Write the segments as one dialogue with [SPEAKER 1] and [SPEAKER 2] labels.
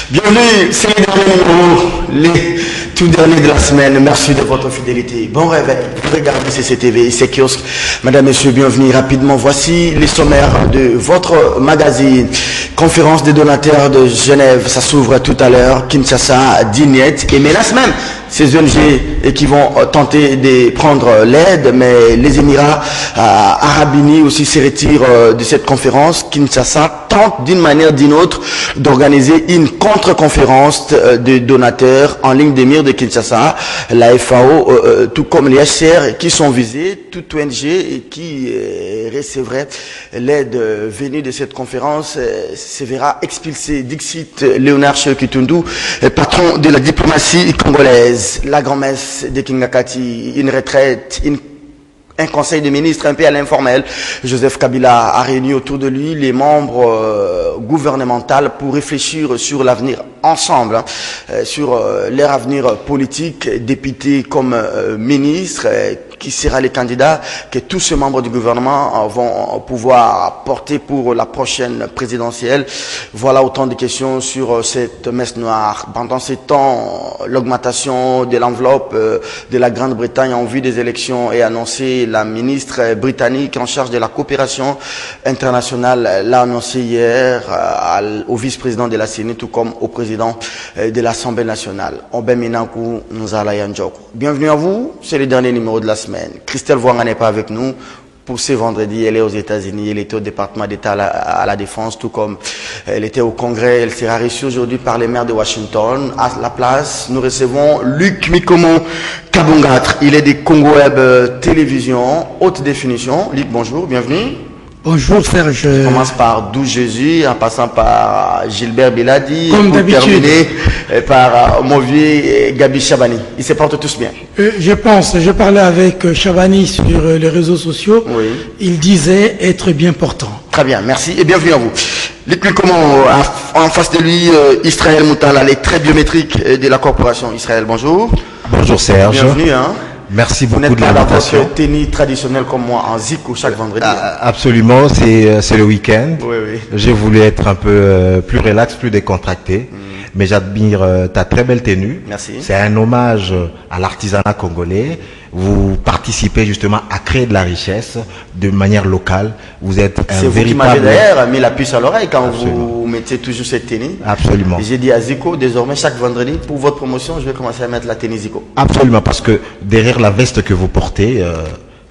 [SPEAKER 1] Bienvenue, c'est les derniers numéros, les tout derniers de la semaine. Merci de votre fidélité. Bon réveil, vous regardez CCTV, c'est Kiosque. Madame, Messieurs, bienvenue rapidement. Voici les sommaires de votre magazine. Conférence des donateurs de Genève, ça s'ouvre tout à l'heure. Kinshasa, Dignette et menace même ces ONG qui vont tenter de prendre l'aide, mais les Émirats Arabes Unis aussi se retirent de cette conférence. Kinshasa tente d'une manière ou d'une autre d'organiser une contre-conférence de donateurs en ligne de mire de Kinshasa. La FAO, tout comme les HCR qui sont visés, toute ONG et qui recevrait l'aide venue de cette conférence se verra expulsé. Dixit Léonard Kitundu, patron de la diplomatie congolaise. La grand-messe de Kingakati, une retraite, un conseil de ministres un peu à l'informel. Joseph Kabila a réuni autour de lui les membres gouvernementaux pour réfléchir sur l'avenir ensemble, sur leur avenir politique, députés comme ministres, qui sera les candidats que tous ces membres du gouvernement vont pouvoir porter pour la prochaine présidentielle. Voilà autant de questions sur cette messe noire. Pendant ces temps, l'augmentation de l'enveloppe de la Grande-Bretagne en vue des élections est annoncée. La ministre britannique en charge de la coopération internationale l'a annoncé hier au vice-président de la CENI, tout comme au président de l'Assemblée nationale. Bienvenue à vous, c'est le dernier numéro de la semaine. Christelle Voanga n'est pas avec nous pour ce vendredi. Elle est aux États-Unis, elle était au département d'État à la Défense, tout comme elle était au Congrès. Elle sera reçue aujourd'hui par les maires de Washington. À la place, nous recevons Luc Mikomo Kabungatre. Il est des Congo Web Télévision, haute définition. Luc, bonjour, bienvenue.
[SPEAKER 2] Bonjour Serge.
[SPEAKER 1] On commence par Dou Jésus, en passant par Gilbert Biladi,
[SPEAKER 2] comme
[SPEAKER 1] pour
[SPEAKER 2] d'habitude,
[SPEAKER 1] terminer par Movier et Gabi Chabani. Ils se portent tous bien.
[SPEAKER 2] Je parlais avec Chabani sur les réseaux sociaux.
[SPEAKER 1] Oui.
[SPEAKER 2] Il disait être bien portant.
[SPEAKER 1] Très bien, merci et bienvenue à vous. Luc, comment en face de lui, Israël Moutala, les traits biométriques de la corporation Israël. Bonjour.
[SPEAKER 3] Bonjour Serge.
[SPEAKER 1] Bienvenue. Hein.
[SPEAKER 3] Merci beaucoup
[SPEAKER 1] de l'invitation. Vous n'êtes pas dans votre tenue traditionnelle comme moi en Zico chaque vendredi.
[SPEAKER 3] Absolument, c'est le week-end.
[SPEAKER 1] Oui, oui.
[SPEAKER 3] J'ai voulu être un peu plus relax, plus décontracté. Mais j'admire ta très belle tenue.
[SPEAKER 1] Merci.
[SPEAKER 3] C'est un hommage à l'artisanat congolais. Vous participez justement à créer de la richesse de manière locale. Vous êtes un véritable...
[SPEAKER 1] C'est vous qui m'avez d'ailleurs mis la puce à l'oreille quand vous mettez toujours cette tenue.
[SPEAKER 3] Absolument.
[SPEAKER 1] J'ai dit à Zico, désormais chaque vendredi, pour votre promotion, je vais commencer à mettre la tenue Zico.
[SPEAKER 3] Absolument, parce que derrière la veste que vous portez,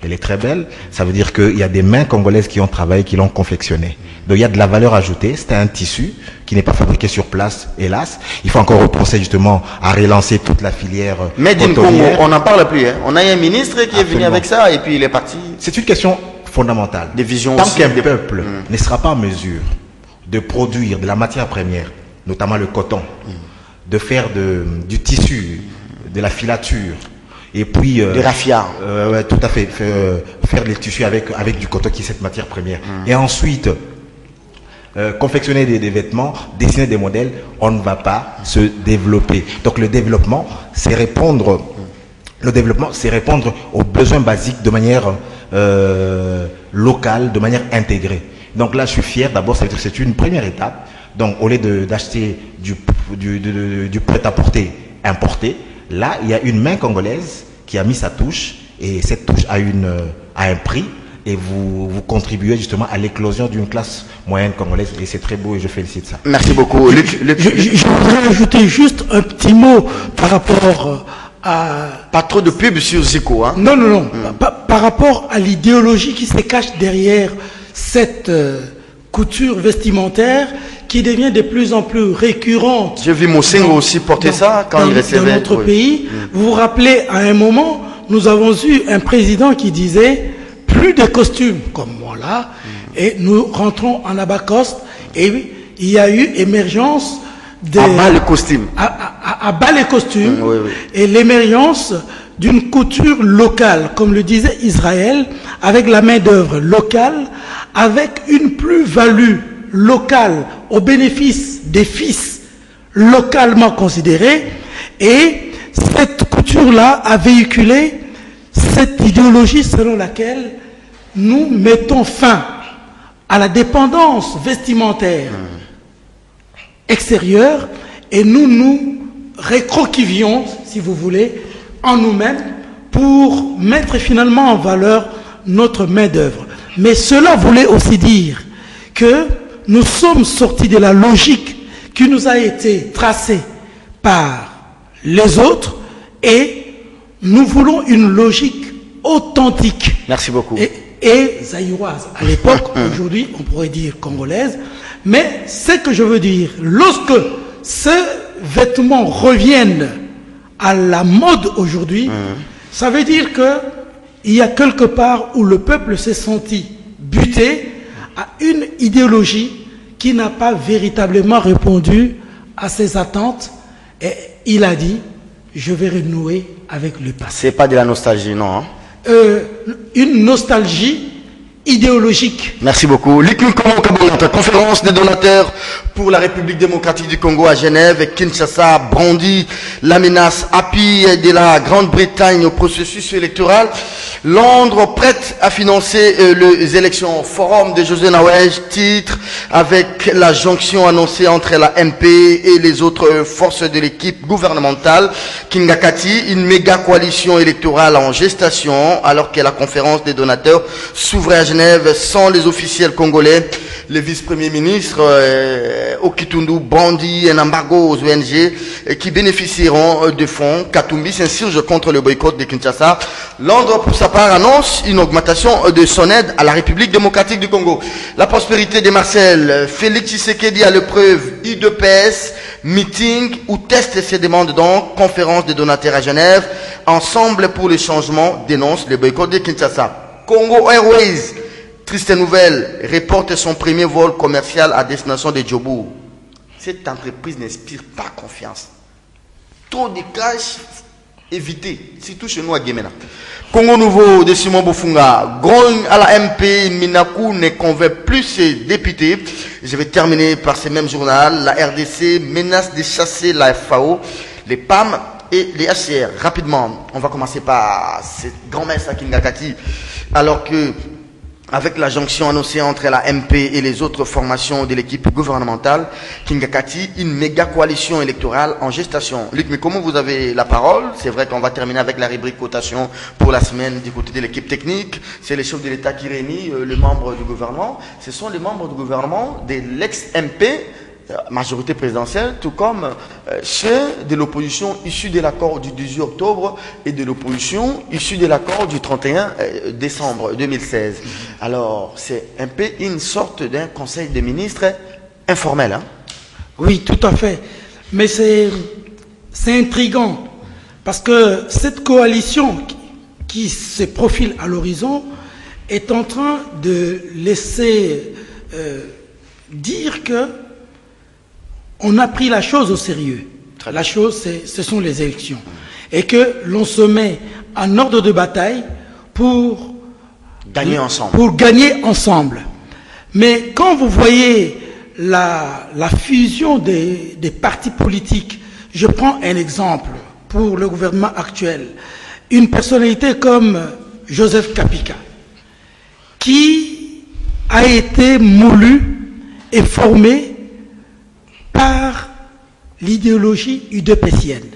[SPEAKER 3] elle est très belle. Ça veut dire qu'il y a des mains congolaises qui ont travaillé, qui l'ont confectionnée. Donc il y a de la valeur ajoutée. C'est un tissu qui n'est pas fabriqué sur place, hélas. Il faut encore repenser justement à relancer toute la filière.
[SPEAKER 1] Made in Congo, on n'en parle plus. Hein. On a un ministre qui est venu avec ça et puis il est parti.
[SPEAKER 3] C'est une question fondamentale.
[SPEAKER 1] Des visions
[SPEAKER 3] Tant qu'un peuple ne sera pas en mesure de produire de la matière première, notamment le coton, de faire du tissu, de la filature, et puis
[SPEAKER 1] des raffias.
[SPEAKER 3] Ouais, tout à fait, faire des tissus avec du coton qui est cette matière première. Et ensuite confectionner des vêtements, dessiner des modèles, on ne va pas se développer. Donc le développement, c'est répondre aux besoins basiques de manière locale, de manière intégrée. Donc là, je suis fier. D'abord, ça veut dire que c'est une première étape. Donc au lieu d'acheter du prêt-à-porter importé, là, il y a une main congolaise qui a mis sa touche, et cette touche a un prix, et vous contribuez justement à l'éclosion d'une classe moyenne congolaise, et c'est très beau et je félicite ça.
[SPEAKER 1] Merci beaucoup. Luc.
[SPEAKER 2] Je voudrais ajouter juste un petit mot par rapport à...
[SPEAKER 1] Pas trop de pub sur Zico, hein?
[SPEAKER 2] Non. Par rapport à l'idéologie qui se cache derrière cette couture vestimentaire qui devient de plus en plus récurrente.
[SPEAKER 1] J'ai vu Mosengo aussi porter ça quand il recevait.
[SPEAKER 2] Dans notre pays, vous vous rappelez, à un moment, nous avons eu un président qui disait plus de costumes comme moi là, et nous rentrons en Abacoste, et il y a eu émergence de...
[SPEAKER 1] À bas les costumes.
[SPEAKER 2] À bas les costumes,
[SPEAKER 1] Oui.
[SPEAKER 2] Et l'émergence d'une couture locale, comme le disait Israël, avec la main d'œuvre locale, avec une plus-value locale au bénéfice des fils localement considérés, et cette couture-là a véhiculé cette idéologie selon laquelle nous mettons fin à la dépendance vestimentaire extérieure et nous nous récroquivions, si vous voulez, en nous-mêmes pour mettre finalement en valeur notre main-d'œuvre. Mais cela voulait aussi dire que nous sommes sortis de la logique qui nous a été tracée par les autres et nous voulons une logique authentique.
[SPEAKER 1] Merci beaucoup.
[SPEAKER 2] Et zaïroise. À l'époque, aujourd'hui, on pourrait dire congolaise. Mais ce que je veux dire, lorsque ces vêtements reviennent à la mode aujourd'hui, ça veut dire qu'il y a quelque part où le peuple s'est senti buté à une idéologie qui n'a pas véritablement répondu à ses attentes. Et il a dit, je vais renouer avec le passé.
[SPEAKER 1] C'est pas de la nostalgie, non, hein?
[SPEAKER 2] Une nostalgie idéologique.
[SPEAKER 1] Merci beaucoup. Luc Nkomo Kabonata, conférence des donateurs pour la République démocratique du Congo à Genève. Kinshasa brandit la menace appui de la Grande-Bretagne au processus électoral. Londres prête à financer les élections. Forum de José Nawège, titre avec la jonction annoncée entre la MP et les autres forces de l'équipe gouvernementale. Kingakati, une méga coalition électorale en gestation alors que la conférence des donateurs s'ouvrait à Genève sans les officiels congolais. Les vice-premiers ministres Okitundu brandit un embargo aux ONG qui bénéficieront de fonds. Katumbi s'insurge contre le boycott de Kinshasa. Londres, pour sa part, annonce une augmentation de son aide à la République démocratique du Congo. La prospérité de Marcel, Félix Tshisekedi à l'épreuve UDPS, meeting ou teste ses demandes donc, conférence des donateurs à Genève. Ensemble pour le changement dénonce le boycott de Kinshasa. Congo Airways, triste nouvelle, reporte son premier vol commercial à destination de Djobourg. Cette entreprise n'inspire pas confiance. Trop de cash évité, surtout chez nous à Guémena. Congo Nouveau de Simon Bofunga, grogne à la MP, Minakou ne convainc plus ses députés. Je vais terminer par ce même journal. La RDC menace de chasser la FAO, les PAM et les HCR. Rapidement, on va commencer par cette grand-messe à Kingakati. Alors que, avec la jonction annoncée entre la MP et les autres formations de l'équipe gouvernementale, Kingakati, une méga coalition électorale en gestation. Luc, mais comment vous avez la parole? C'est vrai qu'on va terminer avec la rubrique cotation pour la semaine du côté de l'équipe technique. C'est les chefs de l'État qui réunissent les membres du gouvernement. Ce sont les membres du gouvernement de l'ex-MP, majorité présidentielle, tout comme ceux de l'opposition issue de l'accord du 18 octobre et de l'opposition issue de l'accord du 31 décembre 2016. Alors, c'est un peu une sorte d'un conseil des ministres informel. Hein?
[SPEAKER 2] Oui, tout à fait. Mais c'est intriguant parce que cette coalition qui se profile à l'horizon est en train de laisser dire que on a pris la chose au sérieux. La chose, ce sont les élections. Et que l'on se met en ordre de bataille pour
[SPEAKER 1] gagner ensemble.
[SPEAKER 2] Pour gagner ensemble. Mais quand vous voyez la fusion des partis politiques, je prends un exemple pour le gouvernement actuel. Une personnalité comme Joseph Kapika, qui a été moulu et formé par l'idéologie udepécienne.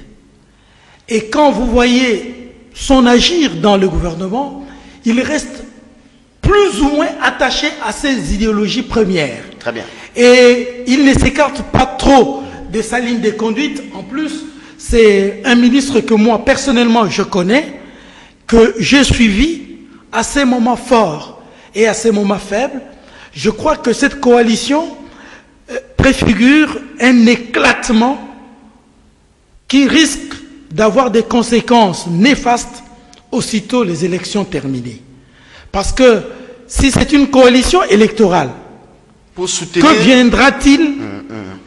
[SPEAKER 2] Et quand vous voyez son agir dans le gouvernement, il reste plus ou moins attaché à ses idéologies premières.
[SPEAKER 1] Très bien.
[SPEAKER 2] Et il ne s'écarte pas trop de sa ligne de conduite. En plus, c'est un ministre que moi, personnellement, je connais, que j'ai suivi à ses moments forts et à ses moments faibles. Je crois que cette coalition préfigure un éclatement qui risque d'avoir des conséquences néfastes aussitôt les élections terminées. Parce que si c'est une coalition électorale, que viendra-t-il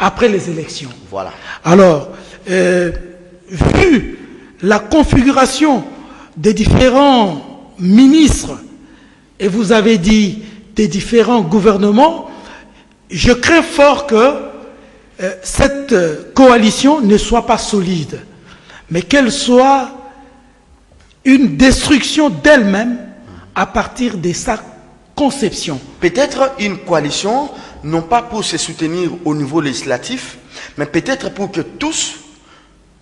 [SPEAKER 2] après les élections?
[SPEAKER 1] Voilà.
[SPEAKER 2] Alors, vu la configuration des différents ministres, et vous avez dit des différents gouvernements, je crains fort que cette coalition ne soit pas solide, mais qu'elle soit une destruction d'elle-même à partir de sa conception.
[SPEAKER 1] Peut-être une coalition, non pas pour se soutenir au niveau législatif, mais peut-être pour que tous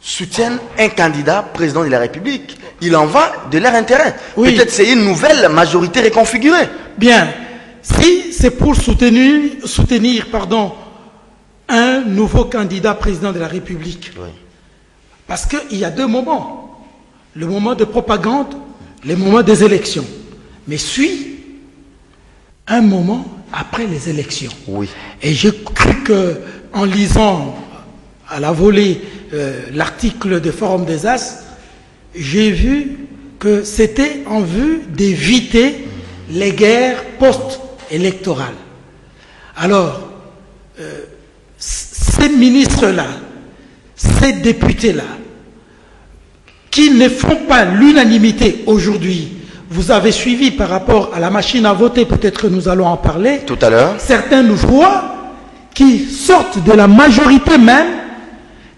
[SPEAKER 1] soutiennent un candidat président de la République. Il en va de leur intérêt.
[SPEAKER 2] Oui.
[SPEAKER 1] Peut-être c'est une nouvelle majorité réconfigurée.
[SPEAKER 2] Bien, si c'est pour soutenir un nouveau candidat président de la République,
[SPEAKER 1] Oui.
[SPEAKER 2] parce qu'il y a deux moments, le moment de propagande, le moment des élections, mais suit un moment après les élections.
[SPEAKER 1] Oui.
[SPEAKER 2] Et j'ai cru que, en lisant à la volée l'article de Forum des As, j'ai vu que c'était en vue d'éviter les guerres post-électorales. Alors, ces ministres-là, ces députés-là, qui ne font pas l'unanimité aujourd'hui, vous avez suivi par rapport à la machine à voter, peut-être que nous allons en parler.
[SPEAKER 1] Tout à l'heure.
[SPEAKER 2] Certaines voix qui sortent de la majorité même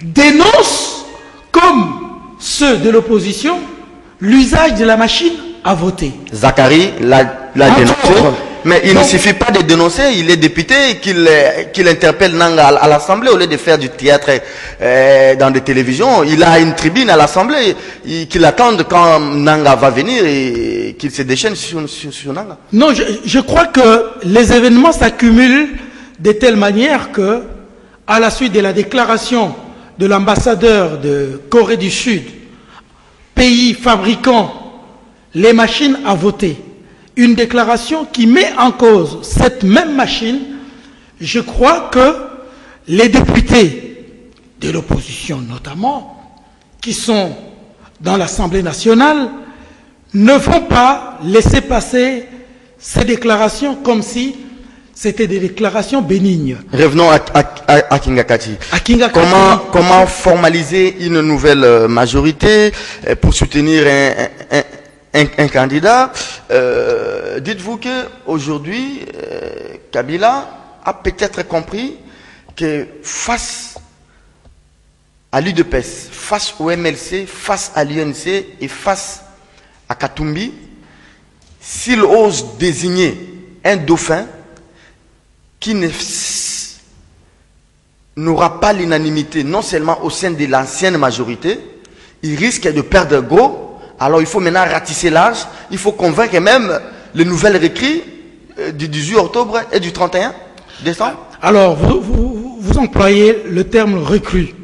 [SPEAKER 2] dénoncent, comme ceux de l'opposition, l'usage de la machine à voter.
[SPEAKER 1] Zachary l'a dénoncé. Mais il ne suffit pas de dénoncer, il est député qu'il interpelle Nanga à l'Assemblée au lieu de faire du théâtre dans des télévisions. Il a une tribune à l'Assemblée qu'il attende quand Nanga va venir et qu'il se déchaîne sur Nanga.
[SPEAKER 2] Non, je crois que les événements s'accumulent de telle manière que, à la suite de la déclaration de l'ambassadeur de Corée du Sud, pays fabricant les machines à voter, une déclaration qui met en cause cette même machine, je crois que les députés de l'opposition notamment, qui sont dans l'Assemblée nationale, ne vont pas laisser passer ces déclarations comme si c'était des déclarations bénignes.
[SPEAKER 1] Revenons à Kingakati.
[SPEAKER 2] À Kingakati.
[SPEAKER 1] Comment formaliser une nouvelle majorité pour soutenir un candidat? Dites-vous qu'aujourd'hui, Kabila a peut-être compris que face à l'UDPS, face au MLC, face à l'UNC et face à Katumbi, s'il ose désigner un dauphin qui n'aura pas l'unanimité, non seulement au sein de l'ancienne majorité, il risque de perdre gros. Alors il faut maintenant ratisser l'âge, il faut convaincre même les nouvelles recrues du 18 octobre et du 31 décembre.
[SPEAKER 2] Alors vous employez le terme recrue,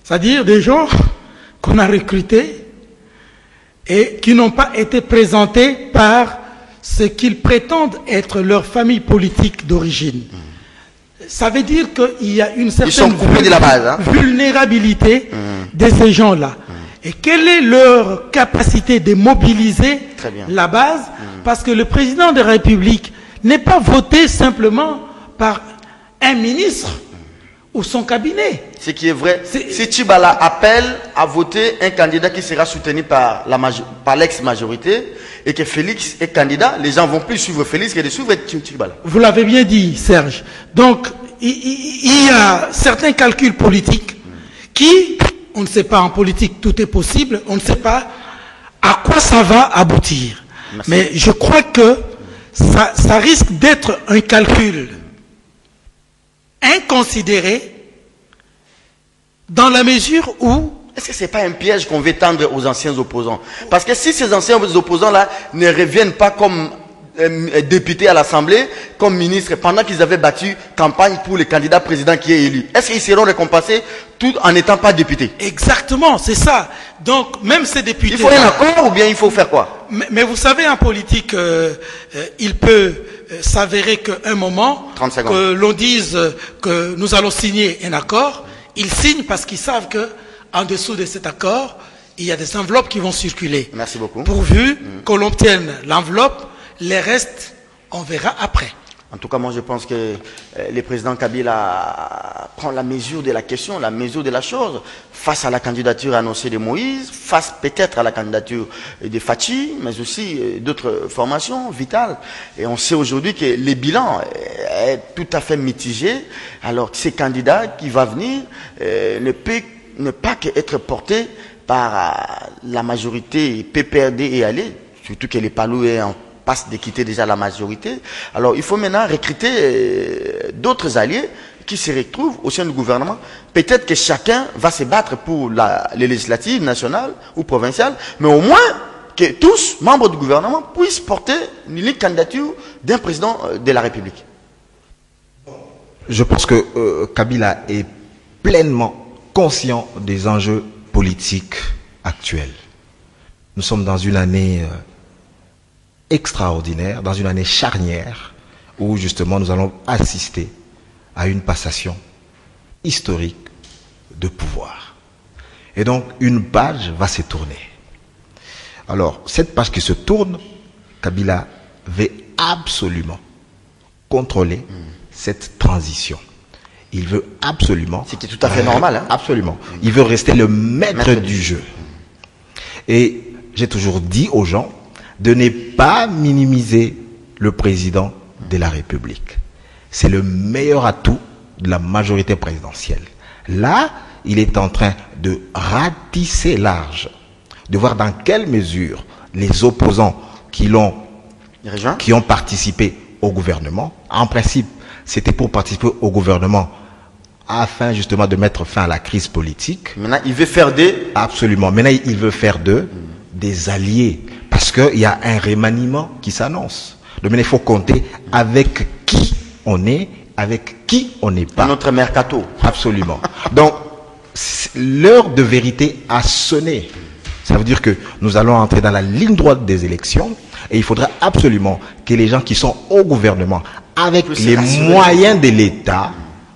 [SPEAKER 2] c'est-à-dire des gens qu'on a recrutés et qui n'ont pas été présentés par ce qu'ils prétendent être leur famille politique d'origine. Ça veut dire qu'il y a une certaine
[SPEAKER 1] de la base,
[SPEAKER 2] vulnérabilité de ces gens-là. Et quelle est leur capacité de mobiliser la base? Parce que le président de la République n'est pas voté simplement par un ministre ou son cabinet.
[SPEAKER 1] Ce qui est vrai, si Tchibala appelle à voter un candidat qui sera soutenu par l'ex-majorité et que Félix est candidat, les gens vont plus suivre Félix que de suivre Tchibala.
[SPEAKER 2] Vous l'avez bien dit, Serge. Donc, il y a certains calculs politiques qui, on ne sait pas, en politique tout est possible, on ne sait pas à quoi ça va aboutir. Merci. Mais je crois que ça risque d'être un calcul inconsidéré dans la mesure où...
[SPEAKER 1] Est-ce que ce n'est pas un piège qu'on veut tendre aux anciens opposants? Parce que si ces anciens opposants-là ne reviennent pas comme députés à l'Assemblée, comme ministres, pendant qu'ils avaient battu campagne pour le candidat président qui est élu, est-ce qu'ils seront récompensés tout en n'étant pas députés?
[SPEAKER 2] Exactement, c'est ça. Donc, même ces députés...
[SPEAKER 1] Il faut un accord ou bien il faut faire quoi?
[SPEAKER 2] Mais vous savez, en politique, il peut s'avérer qu'à un moment, que l'on dise que nous allons signer un accord, ils signent parce qu'ils savent que en dessous de cet accord, il y a des enveloppes qui vont circuler.
[SPEAKER 1] Merci beaucoup.
[SPEAKER 2] Pourvu que l'on obtienne l'enveloppe, les restes, on verra après.
[SPEAKER 1] En tout cas, moi je pense que le président Kabila prend la mesure de la question, la mesure de la chose, face à la candidature annoncée de Moïse, face peut-être à la candidature de Fachi, mais aussi d'autres formations vitales. Et on sait aujourd'hui que le bilan est tout à fait mitigé. Alors ces candidats qui vont venir ne peut ne pas qu'être porté par la majorité PPRD et aller, surtout que les Palou est en passe de quitter déjà la majorité. Alors il faut maintenant recruter d'autres alliés. qui se retrouvent au sein du gouvernement, peut-être que chacun va se battre pour les législatives nationales ou provinciales, mais au moins que tous, membres du gouvernement, puissent porter une candidature d'un président de la République.
[SPEAKER 3] Je pense que Kabila est pleinement conscient des enjeux politiques actuels. Nous sommes dans une année extraordinaire, dans une année charnière, où justement nous allons assister à une passation historique de pouvoir. Et donc une page va se tourner. Alors, cette page qui se tourne, Kabila veut absolument contrôler cette transition. Il veut absolument...
[SPEAKER 1] C'était tout à fait normal. Hein?
[SPEAKER 3] Absolument. Il veut rester le maître du jeu. Et j'ai toujours dit aux gens de ne pas minimiser le président de la République. C'est le meilleur atout de la majorité présidentielle. Là, il est en train de ratisser large, de voir dans quelle mesure les opposants qui ont participé au gouvernement, en principe, c'était pour participer au gouvernement afin justement de mettre fin à la crise politique.
[SPEAKER 1] Maintenant, il veut faire des...
[SPEAKER 3] Absolument. Maintenant, il veut faire des alliés. Parce qu'il y a un remaniement qui s'annonce. Donc maintenant, il faut compter avec qui on est, avec qui on n'est pas.
[SPEAKER 1] Notre mercato.
[SPEAKER 3] Absolument. Donc, l'heure de vérité a sonné. Ça veut dire que nous allons entrer dans la ligne droite des élections et il faudra absolument que les gens qui sont au gouvernement, avec les moyens de l'État,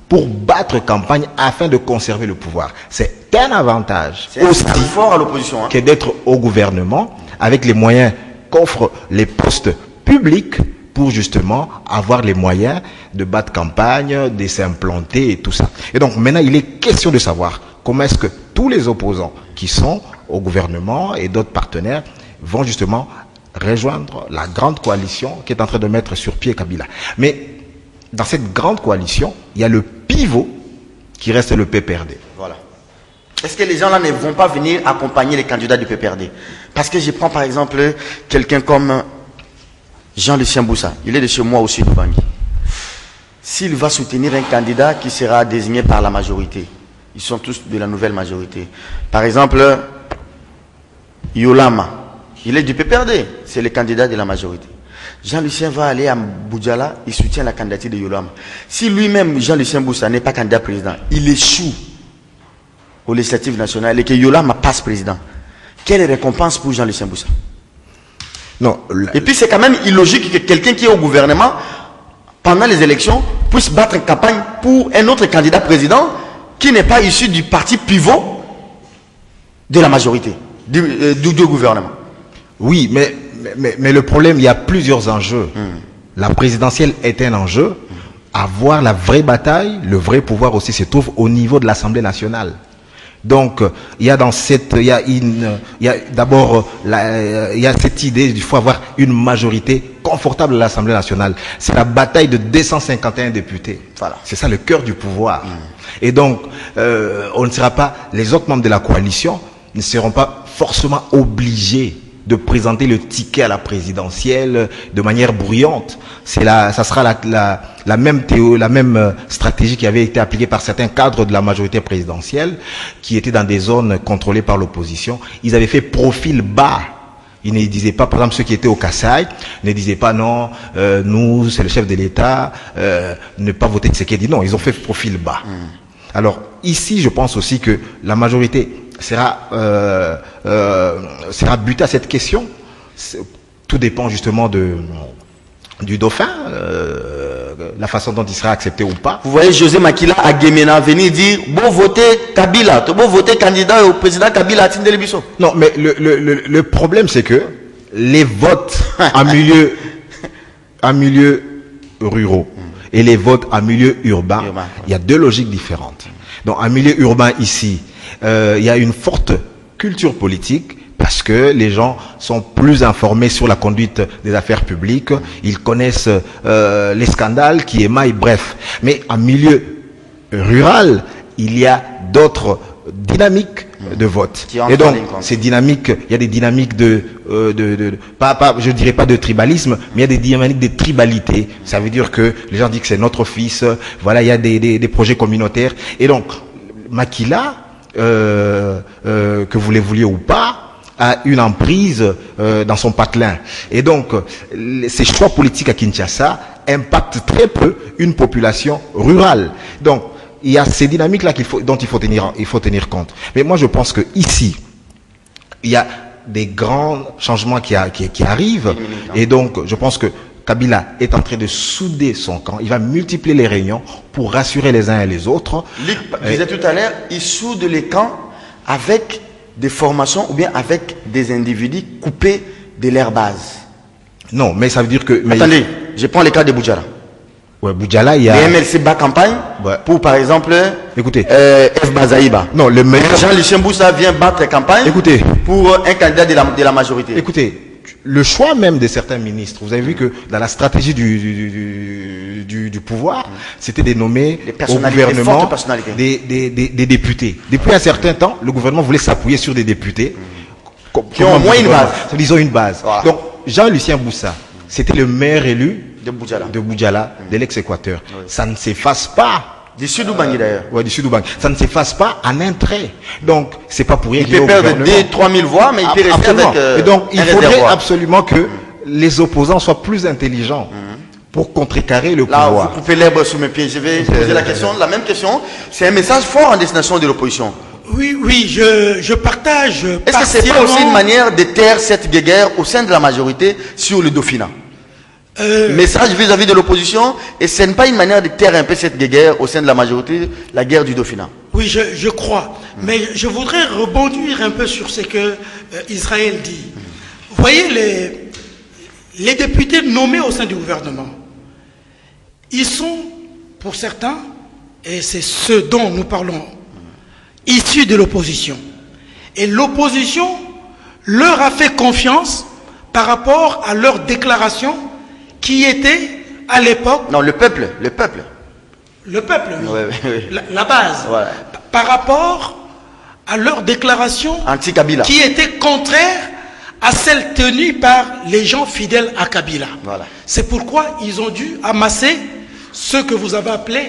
[SPEAKER 3] pour battre campagne afin de conserver le pouvoir. C'est un avantage aussi
[SPEAKER 1] fort à l'opposition, hein,
[SPEAKER 3] que d'être au gouvernement avec les moyens qu'offrent les postes publics pour justement avoir les moyens de battre campagne, de s'implanter et tout ça. Et donc maintenant, il est question de savoir comment est-ce que tous les opposants qui sont au gouvernement et d'autres partenaires vont justement rejoindre la grande coalition qui est en train de mettre sur pied Kabila. Mais dans cette grande coalition, il y a le pivot qui reste le PPRD.
[SPEAKER 1] Voilà. Est-ce que les gens là ne vont pas venir accompagner les candidats du PPRD? Parce que je prends par exemple quelqu'un comme Jean-Lucien Boussa. Il est de chez moi aussi, du Bangui. S'il va soutenir un candidat qui sera désigné par la majorité, ils sont tous de la nouvelle majorité. Par exemple, Yolama, il est du PPRD, c'est le candidat de la majorité. Jean-Lucien va aller à Boudjala, il soutient la candidature de Yolama. Si lui-même, Jean-Lucien Boussa, n'est pas candidat président, il échoue aux législatives nationales et que Yolama passe président, quelle récompense pour Jean-Lucien Boussa?
[SPEAKER 3] Non.
[SPEAKER 1] Et puis c'est quand même illogique que quelqu'un qui est au gouvernement, pendant les élections, puisse battre une campagne pour un autre candidat président qui n'est pas issu du parti pivot de la majorité, du gouvernement.
[SPEAKER 3] Oui, mais le problème, il y a plusieurs enjeux. La présidentielle est un enjeu. Avoir la vraie bataille, le vrai pouvoir aussi se trouve au niveau de l'Assemblée nationale. Donc, il y a d'abord cette idée qu'il faut avoir une majorité confortable à l'Assemblée nationale. C'est la bataille de 251 députés. Voilà. C'est ça le cœur du pouvoir. Et donc, on ne sera pas, les autres membres de la coalition ne seront pas forcément obligés de présenter le ticket à la présidentielle de manière bruyante. Ça sera la même stratégie qui avait été appliquée par certains cadres de la majorité présidentielle qui étaient dans des zones contrôlées par l'opposition. Ils avaient fait profil bas. Ils ne disaient pas, par exemple, ceux qui étaient au Kassai, ne disaient pas non, nous, c'est le chef de l'État, ne pas voter Tshisekedi. Non, ils ont fait profil bas. Alors, ici, je pense aussi que la majorité sera buté à cette question. Tout dépend justement du dauphin, la façon dont il sera accepté ou pas.
[SPEAKER 1] Vous voyez José Makila à Guémena venir dire bon voter Kabila, bon voter candidat au président Kabila à Tindelibiso.
[SPEAKER 3] Non, mais le problème c'est que les votes en milieu ruraux et les votes en milieu urbain, il y a deux logiques différentes. Donc en milieu urbain ici, il y a une forte culture politique parce que les gens sont plus informés sur la conduite des affaires publiques, ils connaissent les scandales qui émaillent, bref. Mais en milieu rural, il y a d'autres dynamiques de vote. Et donc, ces dynamiques, il y a des dynamiques de je dirais pas de tribalisme, mais il y a des dynamiques de tribalité. Ça veut dire que les gens disent que c'est notre fils. Voilà, il y a des projets communautaires. Et donc, Makila, que vous les vouliez ou pas, a une emprise dans son patelin. Et donc, ces choix politiques à Kinshasa impactent très peu une population rurale. Donc, il y a ces dynamiques-là dont il faut tenir compte. Mais moi, je pense que ici, il y a des grands changements qui arrivent. Et donc, je pense que Kabila est en train de souder son camp. Il va multiplier les réunions pour rassurer les uns et les autres.
[SPEAKER 1] Luc disait tout à l'heure, il soude les camps avec des formations ou bien avec des individus coupés de leur base.
[SPEAKER 3] Non, mais ça veut dire que...
[SPEAKER 1] Attendez, je prends le cas de Boudjala.
[SPEAKER 3] Ouais, Boudjala, il y a...
[SPEAKER 1] Les MLC bat campagne pour, par exemple,
[SPEAKER 3] écoutez,
[SPEAKER 1] F. Bazaïba.
[SPEAKER 3] Non, le meilleur...
[SPEAKER 1] Jean-Lucien Boussa vient battre campagne pour un candidat de la majorité.
[SPEAKER 3] Écoutez, le choix même de certains ministres, vous avez vu que dans la stratégie du pouvoir, c'était de nommer au gouvernement des députés. Depuis un certain temps, le gouvernement voulait s'appuyer sur des députés
[SPEAKER 1] qui ont au moins une base.
[SPEAKER 3] Disons une base. Voilà. Donc, Jean-Lucien Boussa, c'était le meilleur élu de Boudjala, de l'ex-Équateur. Oui. Ça ne s'efface pas.
[SPEAKER 1] Du Sud-Oubangi d'ailleurs.
[SPEAKER 3] Oui, du Sud-Oubangi. Ça ne s'efface pas en un trait. Donc, c'est pas pour rien
[SPEAKER 1] qu'il peut perdre 3 000 voix, mais il peut rester avec
[SPEAKER 3] et donc, il faudrait absolument que les opposants soient plus intelligents pour contrecarrer le pouvoir.
[SPEAKER 1] Là, vous coupez l'herbe sous mes pieds. Je vais poser la même question. C'est un message fort en destination de l'opposition.
[SPEAKER 2] Oui, je partage.
[SPEAKER 1] Est-ce que c'est pas aussi une manière de taire cette guerre au sein de la majorité sur le Dauphinat? Message vis-à-vis de l'opposition, et ce n'est pas une manière de taire un peu cette guerre au sein de la majorité, la guerre du Dauphinat.
[SPEAKER 2] Oui, je crois. Mais je voudrais rebondir un peu sur ce que Israël dit. Vous voyez, les députés nommés au sein du gouvernement, ils sont, pour certains, et c'est ceux dont nous parlons, issus de l'opposition. Et l'opposition leur a fait confiance par rapport à leurs déclarations qui étaient à l'époque...
[SPEAKER 1] Non, le peuple. Le peuple,
[SPEAKER 2] oui. La base. Voilà. Par rapport à leurs déclarations
[SPEAKER 1] anti-Kabila,
[SPEAKER 2] qui étaient contraires à celles tenues par les gens fidèles à Kabila.
[SPEAKER 1] Voilà.
[SPEAKER 2] C'est pourquoi ils ont dû amasser ce que vous avez appelé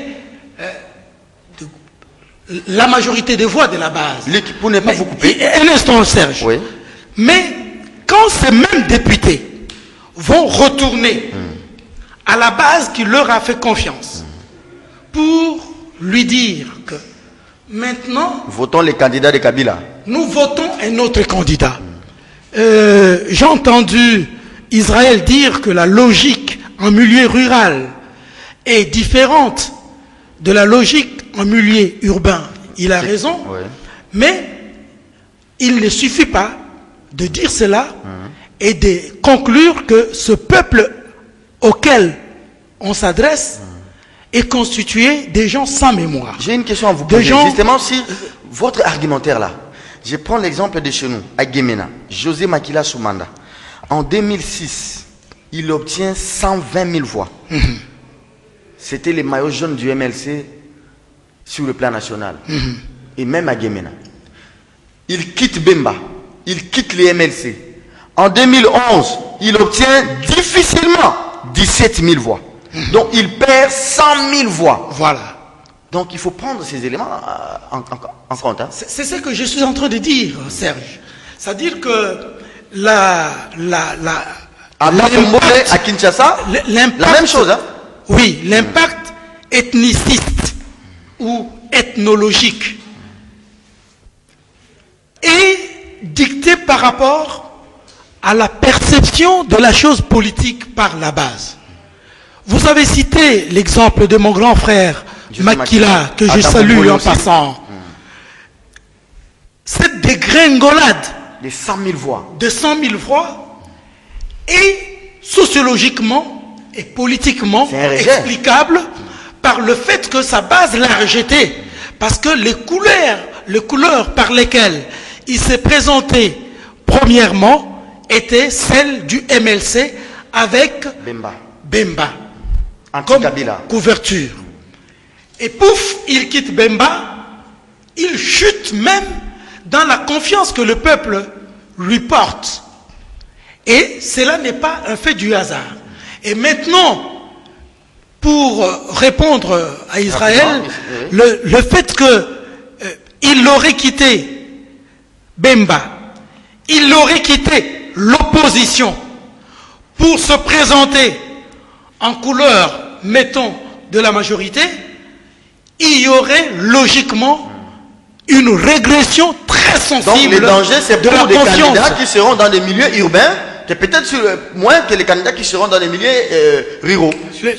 [SPEAKER 2] la majorité des voix de la base.
[SPEAKER 1] Pour ne pas vous couper.
[SPEAKER 2] Un instant, Serge.
[SPEAKER 1] Oui.
[SPEAKER 2] Mais quand ces mêmes députés vont retourner à la base qui leur a fait confiance pour lui dire que maintenant...
[SPEAKER 1] Votons les candidats de Kabila.
[SPEAKER 2] Nous votons un autre candidat. J'ai entendu Israël dire que la logique en milieu rural est différente de la logique en milieu urbain. Il a raison, mais il ne suffit pas de dire cela et de conclure que ce peuple auquel on s'adresse est constitué des gens sans mémoire.
[SPEAKER 1] J'ai une question à vous poser. Justement, si votre argumentaire là, je prends l'exemple de chez nous, à Gemena, José Makila Soumanda. En 2006, il obtient 120 000 voix. C'était les maillots jaunes du MLC sur le plan national. Et même à Gemena. Il quitte Bemba, il quitte les MLC. En 2011, il obtient difficilement 17 000 voix. Donc il perd 100 000 voix.
[SPEAKER 2] Voilà.
[SPEAKER 1] Donc il faut prendre ces éléments en compte. Hein.
[SPEAKER 2] C'est ce que je suis en train de dire, Serge. C'est-à-dire que à
[SPEAKER 1] Kinshasa, la même chose. Hein.
[SPEAKER 2] Oui, l'impact ethniciste ou ethnologique est dicté par rapport à la perception de la chose politique par la base. Vous avez cité l'exemple de mon grand frère Makila, que je salue en passant. Cette dégringolade
[SPEAKER 1] de 100 000 voix,
[SPEAKER 2] est sociologiquement et politiquement explicable par le fait que sa base l'a rejeté. Parce que les couleurs par lesquelles il s'est présenté premièrement étaient celles du MLC avec Bemba comme couverture. Et pouf, il quitte Bemba, il chute même dans la confiance que le peuple lui porte. Et cela n'est pas un fait du hasard. Et maintenant, pour répondre à Israël, le fait qu'il l'aurait quitté, Bemba, il aurait quitté l'opposition pour se présenter en couleur, mettons, de la majorité, il y aurait logiquement une régression très sensible.
[SPEAKER 1] Donc le danger, c'est pour des candidats qui seront dans des milieux urbains, que peut-être moins que les candidats qui seront dans les milieux ruraux.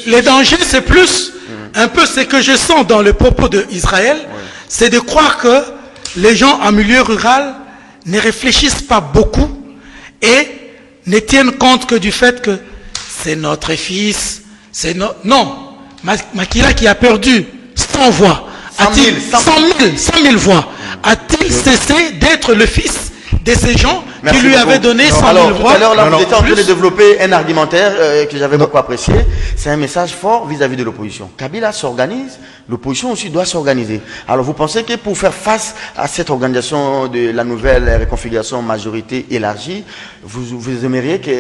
[SPEAKER 2] Les dangers, c'est plus un peu ce que je sens dans le propos d'Israël, c'est de croire que les gens en milieu rural ne réfléchissent pas beaucoup et ne tiennent compte que du fait que c'est notre fils, c'est non, Makila qui a perdu 100 voix, 100 000 voix, a-t-il cessé d'être le fils de ces gens qui lui avaient donné 100 000 voix?
[SPEAKER 1] Tout à l'heure, là, vous étiez en train de développer un argumentaire que j'avais beaucoup apprécié. C'est un message fort vis-à-vis de l'opposition. Kabila s'organise, l'opposition aussi doit s'organiser. Alors, vous pensez que pour faire face à cette organisation de la nouvelle réconfiguration majorité élargie, vous aimeriez que,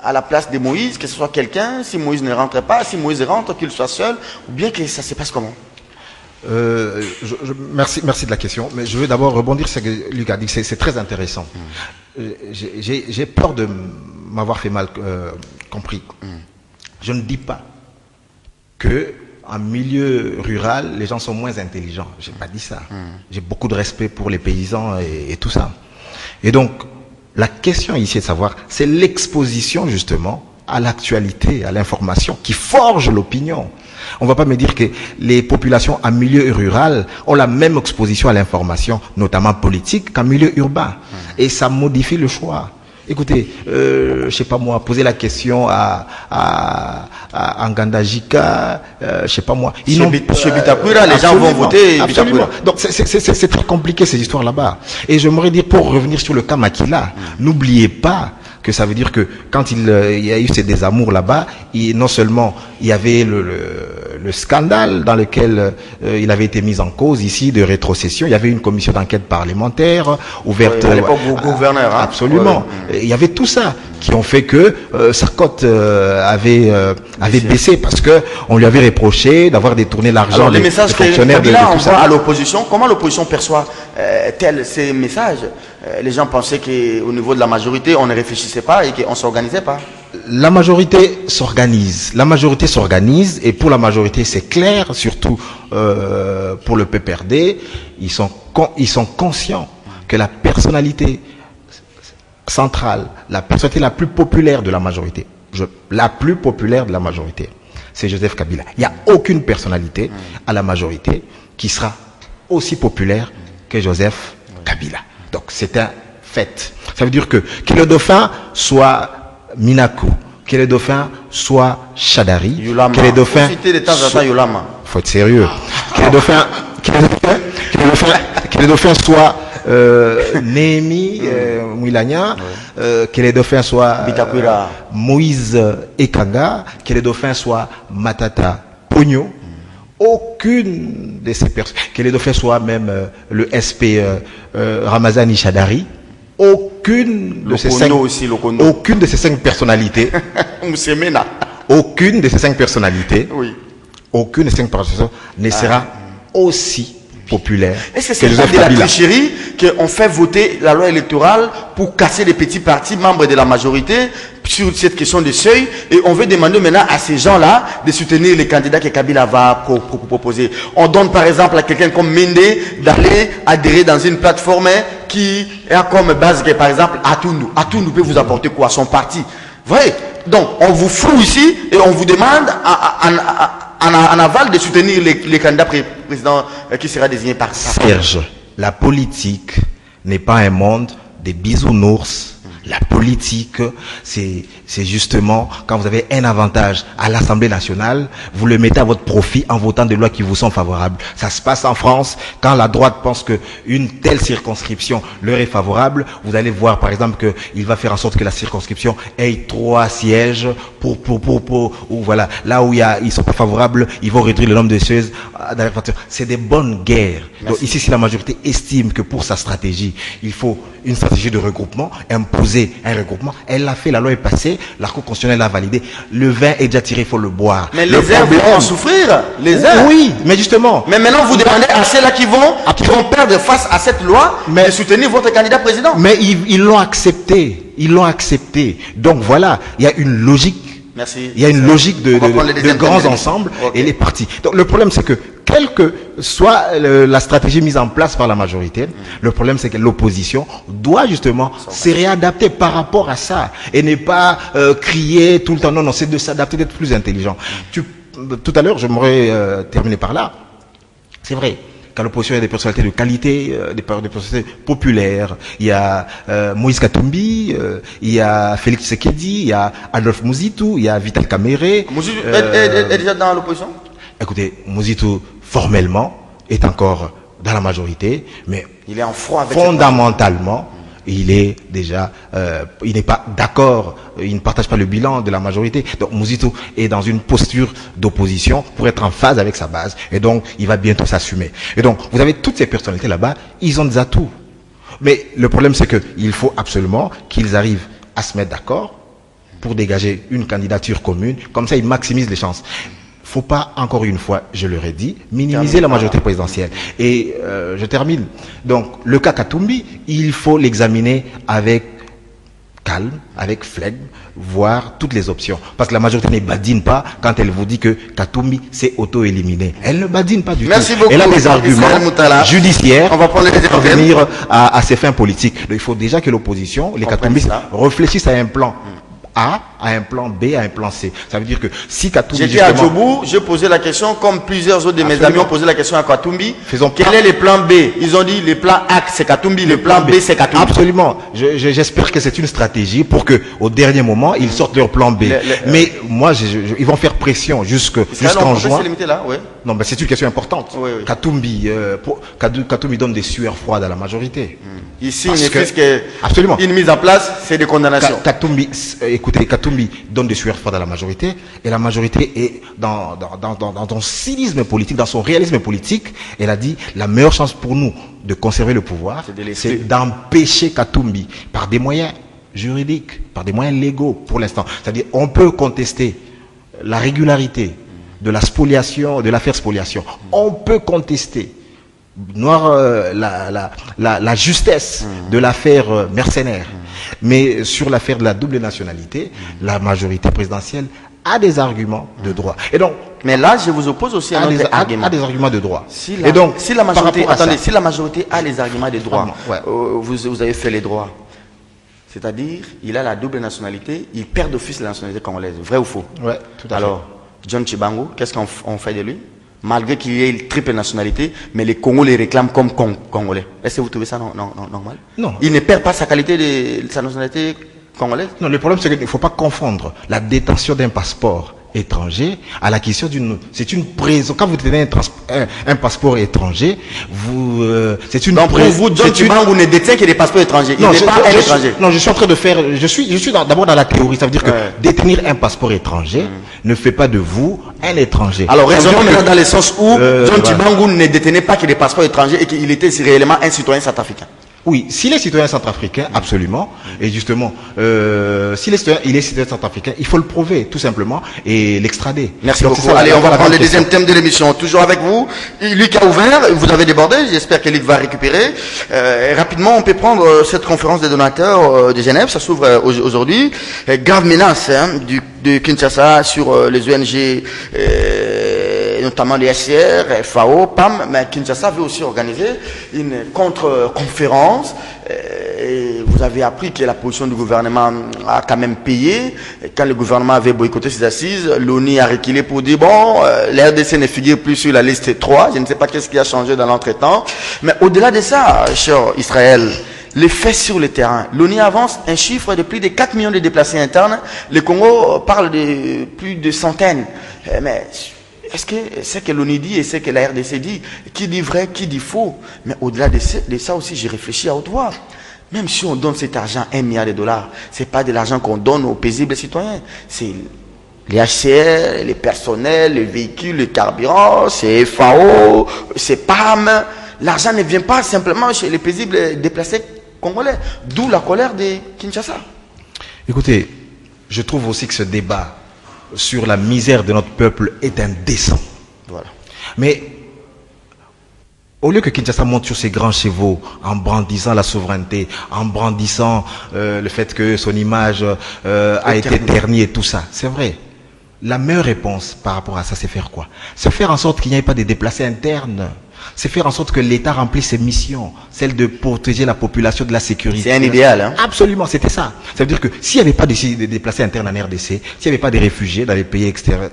[SPEAKER 1] à la place de Moïse, que ce soit quelqu'un, si Moïse ne rentre pas, si Moïse rentre, qu'il soit seul, ou bien que ça se passe comment?
[SPEAKER 3] Merci de la question, mais je veux d'abord rebondir sur ce que Luc a dit, c'est très intéressant. J'ai peur de m'avoir fait mal compris. Je ne dis pas que en milieu rural, les gens sont moins intelligents. J'ai pas dit ça. J'ai beaucoup de respect pour les paysans et tout ça. Et donc, la question ici est de savoir, c'est l'exposition justement à l'actualité, à l'information, qui forge l'opinion. On ne va pas me dire que les populations en milieu rural ont la même exposition à l'information, notamment politique, qu'en milieu urbain. Et ça modifie le choix. Écoutez, je sais pas moi, poser la question à Ngandajika, je sais pas moi.
[SPEAKER 1] Chez Bitakwira, les gens vont voter.
[SPEAKER 3] Absolument. Donc c'est très compliqué ces histoires là-bas. Et j'aimerais dire, pour revenir sur le cas Makila, n'oubliez pas que ça veut dire que quand il y a eu ces désamours là-bas, non seulement il y avait le scandale dans lequel il avait été mis en cause ici de rétrocession, il y avait une commission d'enquête parlementaire ouverte
[SPEAKER 1] à l'époque au gouverneur. Hein.
[SPEAKER 3] Absolument. Il y avait tout ça qui ont fait que sa cote avait baissé parce que on lui avait reproché d'avoir détourné l'argent
[SPEAKER 1] des
[SPEAKER 3] fonctionnaires de tout ça.
[SPEAKER 1] À l'opposition, comment l'opposition perçoit ces messages? Les gens pensaient qu'au niveau de la majorité, on ne réfléchissait pas et qu'on ne s'organisait pas.
[SPEAKER 3] La majorité s'organise. La majorité s'organise et pour la majorité, c'est clair, surtout pour le PPRD, ils sont conscients que la personnalité centrale, la personnalité la plus populaire de la majorité, c'est Joseph Kabila. Il n'y a aucune personnalité à la majorité qui sera aussi populaire que Joseph Kabila. Donc c'est un fait. Ça veut dire que le dauphin soit Minakou, que le dauphin soit Chadari,
[SPEAKER 1] Yulama.
[SPEAKER 3] Que le dauphin
[SPEAKER 1] Yulama.
[SPEAKER 3] Faut être sérieux. Que le dauphin soit Némi Mouilania, que les dauphins soient Moïse Ekanga, que les dauphins soient Matata Pogno. Aucune de ces personnes, que les dauphins soient même le SP Ramazani Chadari, aucune de ces cinq personnalités, aucune de ces cinq personnalités ne sera aussi populaire.
[SPEAKER 1] Est-ce que c'est de la tricherie qu'on fait voter la loi électorale pour casser les petits partis membres de la majorité sur cette question de seuil, et on veut demander maintenant à ces gens-là de soutenir les candidats que Kabila va proposer? On donne par exemple à quelqu'un comme Mende d'aller adhérer dans une plateforme qui a comme base que, par exemple, Atundu peut vous apporter quoi? Son parti. Vous voyez? Donc on vous fout ici et on vous demande en aval de soutenir les candidats présidents qui sera désigné par
[SPEAKER 3] Serge, la politique n'est pas un monde des bisounours. La politique, c'est justement quand vous avez un avantage à l'Assemblée nationale, vous le mettez à votre profit en votant des lois qui vous sont favorables. Ça se passe en France, quand la droite pense qu'une telle circonscription leur est favorable, vous allez voir par exemple qu'il va faire en sorte que la circonscription ait 3 sièges ou voilà, là où ils sont pas favorables, ils vont réduire le nombre de sièges. C'est des bonnes guerres. Donc ici, si la majorité estime que pour sa stratégie, il faut une stratégie de regroupement, imposer autoriser un regroupement. Elle l'a fait, la loi est passée, la Cour constitutionnelle l'a validé. Le vin est déjà tiré, il faut le boire.
[SPEAKER 1] Mais les uns vont en souffrir. Les uns.
[SPEAKER 3] Oui, mais justement.
[SPEAKER 1] Mais maintenant, vous demandez à ceux-là qui vont perdre face à cette loi de soutenir votre candidat président.
[SPEAKER 3] Mais ils l'ont accepté. Ils l'ont accepté. Donc voilà, il y a une logique.
[SPEAKER 1] Merci.
[SPEAKER 3] Il y a une logique de grands ensembles et les partis. Donc le problème, c'est que quelle que soit la stratégie mise en place par la majorité, le problème, c'est que l'opposition doit justement se réadapter par rapport à ça et ne pas crier tout le temps. Non, non, c'est de s'adapter, d'être plus intelligent. Tout à l'heure, j'aimerais terminer par là. C'est vrai. Qu'à l'opposition, il y a des personnalités de qualité, des personnalités populaires. Il y a Moïse Katumbi, il y a Félix Tshisekedi, il y a Adolphe Muzitu, il y a Vital Kamerhe.
[SPEAKER 1] Muzitu est déjà dans l'opposition? Écoutez,
[SPEAKER 3] Muzitu, formellement, est encore dans la majorité, mais
[SPEAKER 1] il est en froid avec
[SPEAKER 3] fondamentalement, il est déjà, il n'est pas d'accord, il ne partage pas le bilan de la majorité. Donc Muzitu est dans une posture d'opposition pour être en phase avec sa base. Et donc, il va bientôt s'assumer. Et donc, vous avez toutes ces personnalités là-bas, ils ont des atouts. Mais le problème, c'est qu'il faut absolument qu'ils arrivent à se mettre d'accord pour dégager une candidature commune. Comme ça, ils maximisent les chances. Faut pas, encore une fois, je leur ai dit, minimiser la majorité présidentielle. Et je termine. Donc, le cas Katumbi, il faut l'examiner avec calme, avec flegme, voir toutes les options. Parce que la majorité ne badine pas quand elle vous dit que Katumbi s'est auto-éliminé. Elle ne badine pas du tout.
[SPEAKER 1] Beaucoup.
[SPEAKER 3] Elle a des arguments judiciaires pour venir à ses fins politiques. Donc, il faut déjà que l'opposition, les Katumbi, réfléchissent à un plan A, à un plan B, à un plan C. Ça veut dire que si Katumbi...
[SPEAKER 1] J'étais à Djobou, je posais la question, comme plusieurs autres de mes amis ont posé la question à Katumbi. Quel est le plan B? Ils ont dit le plan A c'est Katumbi, le plan B c'est Katumbi.
[SPEAKER 3] Absolument. J'espère que c'est une stratégie pour que au dernier moment, ils sortent leur plan B. Mais moi, ils vont faire pression jusqu'en juin.
[SPEAKER 1] Là, ouais.
[SPEAKER 3] Non, mais c'est une question importante.
[SPEAKER 1] Oui, oui.
[SPEAKER 3] Katumbi donne des sueurs froides à la majorité.
[SPEAKER 1] Ici, une mise en place, c'est des condamnations.
[SPEAKER 3] Écoutez, Katumbi donne des sueurs froides à la majorité, et la majorité est dans son cynisme politique, dans son réalisme politique. Elle a dit, la meilleure chance pour nous de conserver le pouvoir, c'est d'empêcher Katumbi par des moyens juridiques, par des moyens légaux pour l'instant. C'est-à-dire, on peut contester la régularité de la spoliation, de l'affaire spoliation. On peut contester la justesse de l'affaire mercenaire. Mais sur l'affaire de la double nationalité, la majorité présidentielle a des arguments de droit. Et donc,
[SPEAKER 1] mais là, je vous oppose aussi un autre argument.
[SPEAKER 3] A des arguments de droit.
[SPEAKER 1] Si la majorité a les arguments de droit, vous avez fait les droits. C'est-à-dire, il a la double nationalité, il perd d'office la nationalité congolaise. Vrai ou faux?
[SPEAKER 3] Oui, tout à fait.
[SPEAKER 1] Alors, John Tchibango, qu'est-ce qu'on fait de lui? Malgré qu'il y ait une triple nationalité, mais les Congolais réclament comme Congolais. Est-ce que vous trouvez ça normal? Non. Il ne perd pas sa qualité de sa nationalité congolaise?
[SPEAKER 3] Non, le problème c'est qu'il ne faut pas confondre la détention d'un passeport étranger à la question c'est une prison. Quand vous tenez un passeport étranger, c'est une
[SPEAKER 1] donc prison. Pour vous, John Tchibango ne détient que des passeports étrangers. Il n'est pas un étranger.
[SPEAKER 3] Non, je suis en train de faire, je suis d'abord dans la théorie. Ça veut dire que détenir un passeport étranger ne fait pas de vous un étranger.
[SPEAKER 1] Alors raisonnons maintenant dans le sens où John Tchibango ne détenait pas que des passeports étrangers et qu'il était réellement un citoyen centrafricain.
[SPEAKER 3] Oui, s'il est citoyen centrafricain, absolument. Et justement, s'il est citoyen centrafricain, il faut le prouver, tout simplement, et l'extrader.
[SPEAKER 1] Merci beaucoup. Allez, on va prendre le deuxième thème de l'émission. Toujours avec vous. Luc a ouvert, vous avez débordé, j'espère que Luc va récupérer. Rapidement, on peut prendre cette conférence des donateurs de Genève, ça s'ouvre aujourd'hui. Grave menace de Kinshasa sur les ONG, notamment les SCR, FAO, PAM, mais Kinshasa veut aussi organiser une contre-conférence. Vous avez appris que la position du gouvernement a quand même payé. Quand le gouvernement avait boycotté ses assises, l'ONU a reculé pour dire, bon, l'RDC ne figure plus sur la liste 3. Je ne sais pas qu'est-ce qui a changé dans l'entretemps. Mais au-delà de ça, cher Israël, les faits sur le terrain. L'ONU avance un chiffre de plus de 4 millions de déplacés internes. Le Congo parle de plus de centaines. Mais est-ce que c'est que l'ONU dit et c'est que la RDC dit? Qui dit vrai, qui dit faux? Mais au-delà de ça aussi, j'ai réfléchi à haute voix. Même si on donne cet argent, 1 milliard de dollars, c'est pas de l'argent qu'on donne aux paisibles citoyens. C'est les HCR, les personnels, les véhicules, les carburants, c'est FAO, c'est PAM. L'argent ne vient pas simplement chez les paisibles déplacés Congolais. D'où la colère des Kinshasa.
[SPEAKER 3] Écoutez, je trouve aussi que ce débat sur la misère de notre peuple est indécent.
[SPEAKER 1] Voilà.
[SPEAKER 3] Mais au lieu que Kinshasa monte sur ses grands chevaux en brandissant la souveraineté, en brandissant le fait que son image a été ternie et tout ça, c'est vrai. La meilleure réponse par rapport à ça, c'est faire quoi? C'est faire en sorte qu'il n'y ait pas de déplacés internes. C'est faire en sorte que l'État remplisse ses missions, celle de protéger la population de la sécurité.
[SPEAKER 1] C'est un idéal, hein?
[SPEAKER 3] Absolument, c'était ça. Ça veut dire que s'il n'y avait pas de déplacés internes en RDC, s'il n'y avait pas de réfugiés dans les pays extérieurs